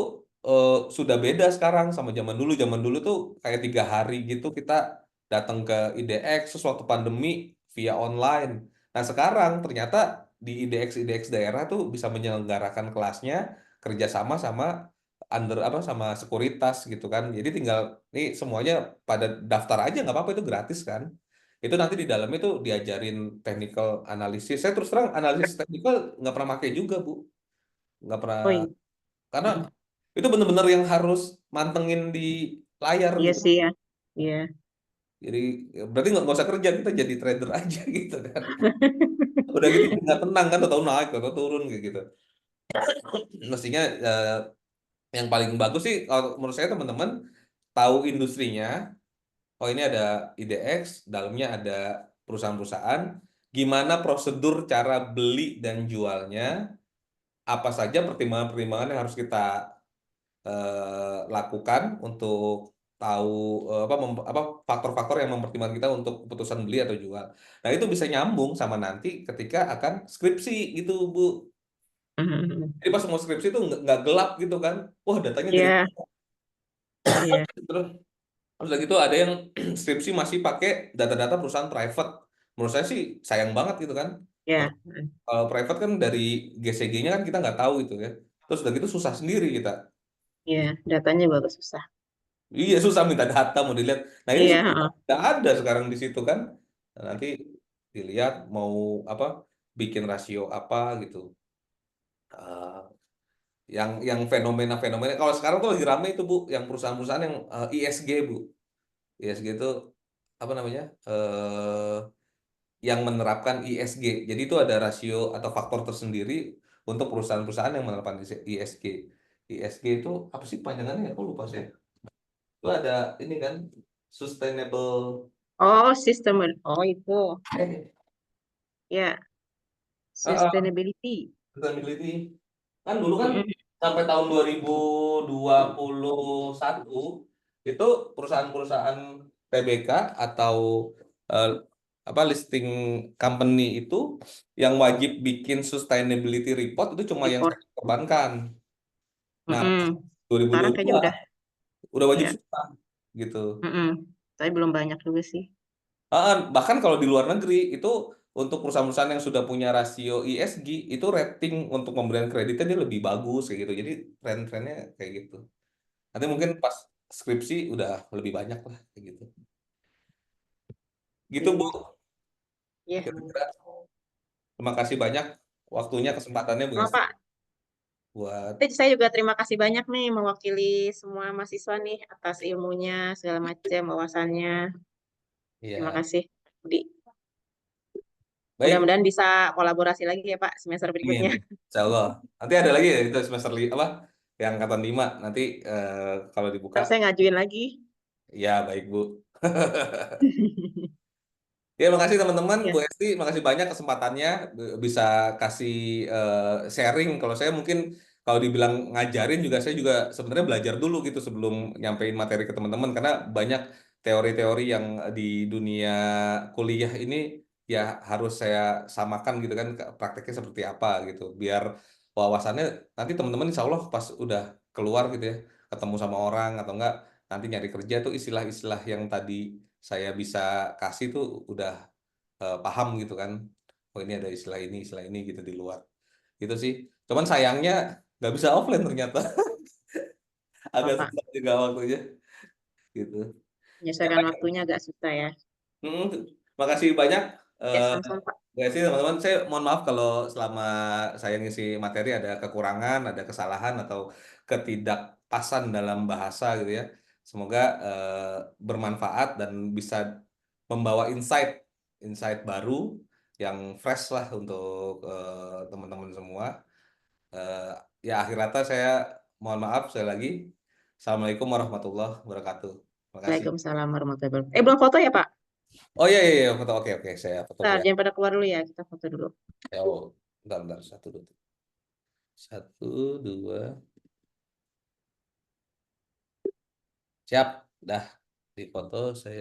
sudah beda sekarang sama zaman dulu. Zaman dulu tuh kayak 3 hari gitu kita datang ke IDX sesuatu pandemi via online. Nah sekarang ternyata di IDX daerah tuh bisa menyelenggarakan kelasnya kerjasama sama under apa sama sekuritas gitu kan. Jadi tinggal nih semuanya pada daftar aja nggak apa-apa itu gratis kan. Itu nanti di dalam itu diajarin technical analisis. Saya terus terang analisis technical nggak pernah pakai juga Bu, nggak pernah Oh iya. karena Mm. itu bener-bener yang harus mantengin di layar Iya gitu. sih ya. Iya. Jadi ya berarti nggak usah kerja kita jadi trader aja gitu kan. Udah gitu nggak tenang kan, atau naik atau turun kayak gitu. Mestinya yang paling bagus sih kalau menurut saya teman-teman tahu industrinya. Oh ini ada IDX, dalamnya ada perusahaan-perusahaan. Gimana prosedur cara beli dan jualnya? Apa saja pertimbangan-pertimbangan yang harus kita lakukan untuk tahu apa faktor-faktor yang mempertimbangkan kita untuk keputusan beli atau jual. Nah itu bisa nyambung sama nanti ketika akan skripsi gitu Bu. Mm. Jadi pas mau skripsi itu nggak gelap gitu kan. Wah datanya dari Iya. Iya. terus terus udah gitu ada yang skripsi masih pakai data-data perusahaan private. Menurut saya sih sayang banget gitu kan. Iya. Tapi kalau private kan dari GCG-nya kan kita nggak tahu itu ya. Terus udah gitu susah sendiri kita. Iya. Datanya bagus susah. Iya susah minta data mau dilihat. Nah ini Iya. semua Heeh. nggak ada sekarang di situ kan. Nah, nanti dilihat mau apa bikin rasio apa gitu. Eh, yang fenomena-fenomena kalau sekarang tuh lagi rame itu Bu, yang perusahaan-perusahaan yang ISG Bu. ISG itu apa namanya? Yang menerapkan ISG. Jadi itu ada rasio atau faktor tersendiri untuk perusahaan-perusahaan yang menerapkan ISG. ISG itu apa sih panjangannya? Aku lupa sih. Itu ada ini kan sustainable Oh, sistem. Oh, itu. eh, Ya, ah, sustainability. sustainability. Kan dulu kan Mm-mm. sampai tahun 2021 itu perusahaan-perusahaan TBK atau eh, apa listing company itu yang wajib bikin sustainability report itu cuma yang Report. sektor perbankan. Nah, Mm-mm. Sekarang kayaknya 2022 udah wajib ya. semua gitu. Mm-mm. Tapi belum banyak juga sih. Bahkan kalau di luar negeri itu untuk perusahaan-perusahaan yang sudah punya rasio ISG itu rating untuk pemberian kreditnya dia lebih bagus kayak gitu. Jadi tren-trennya kayak gitu. Nanti mungkin pas skripsi udah lebih banyak lah kayak gitu. Gitu Bu. Iya. Iya. Kira-kira. Terima kasih banyak waktunya kesempatannya Bu Oh, Esti. Pak. buat Tapi saya juga terima kasih banyak nih mewakili semua mahasiswa nih atas ilmunya segala macam wawasannya. Terima ya. kasih, Budi. Baik, Mudah-mudahan bisa kolaborasi lagi ya Pak semester ingin. berikutnya. Insya Allah. Nanti ada lagi ya itu semester apa? Yang angkatan 5 nanti kalau dibuka. Ntar saya ngajuin lagi. Ya, baik Bu. Ya, makasih teman-teman. Ya, Bu Esti, makasih banyak kesempatannya bisa kasih sharing. Kalau saya mungkin kalau dibilang ngajarin juga saya juga sebenarnya belajar dulu gitu sebelum nyampein materi ke teman-teman karena banyak teori-teori yang di dunia kuliah ini ya harus saya samakan gitu kan prakteknya seperti apa gitu biar wawasannya nanti teman-teman insya Allah pas udah keluar gitu ya ketemu sama orang atau enggak nanti nyari kerja tuh istilah-istilah yang tadi saya bisa kasih tuh udah paham gitu kan. Oh ini ada istilah ini gitu di luar. Gitu sih. Cuman sayangnya nggak bisa offline ternyata. Agak Bapak susah juga waktunya gitu. Ya, menyesuaikan baik. waktunya agak susah ya. Hmm, makasih banyak. Ya, Eh, sama-sama Pak. Guys, sih teman-teman, saya mohon maaf kalau selama saya ngisi materi ada kekurangan, ada kesalahan atau ketidakpasan dalam bahasa gitu ya. Semoga bermanfaat dan bisa membawa insight baru yang fresh lah untuk teman-teman semua. Eh, Ya akhir kata saya mohon maaf sekali lagi. Assalamualaikum warahmatullahi wabarakatuh. Terima kasih. Waalaikumsalam warahmatullahi wabarakatuh. Belum foto ya Pak? Oh iya iya iya foto oke oke saya foto dulu Bentar, ya. jangan pada keluar dulu ya. Kita foto dulu. Ya, oh, bentar satu dua satu dua siap dah di foto saya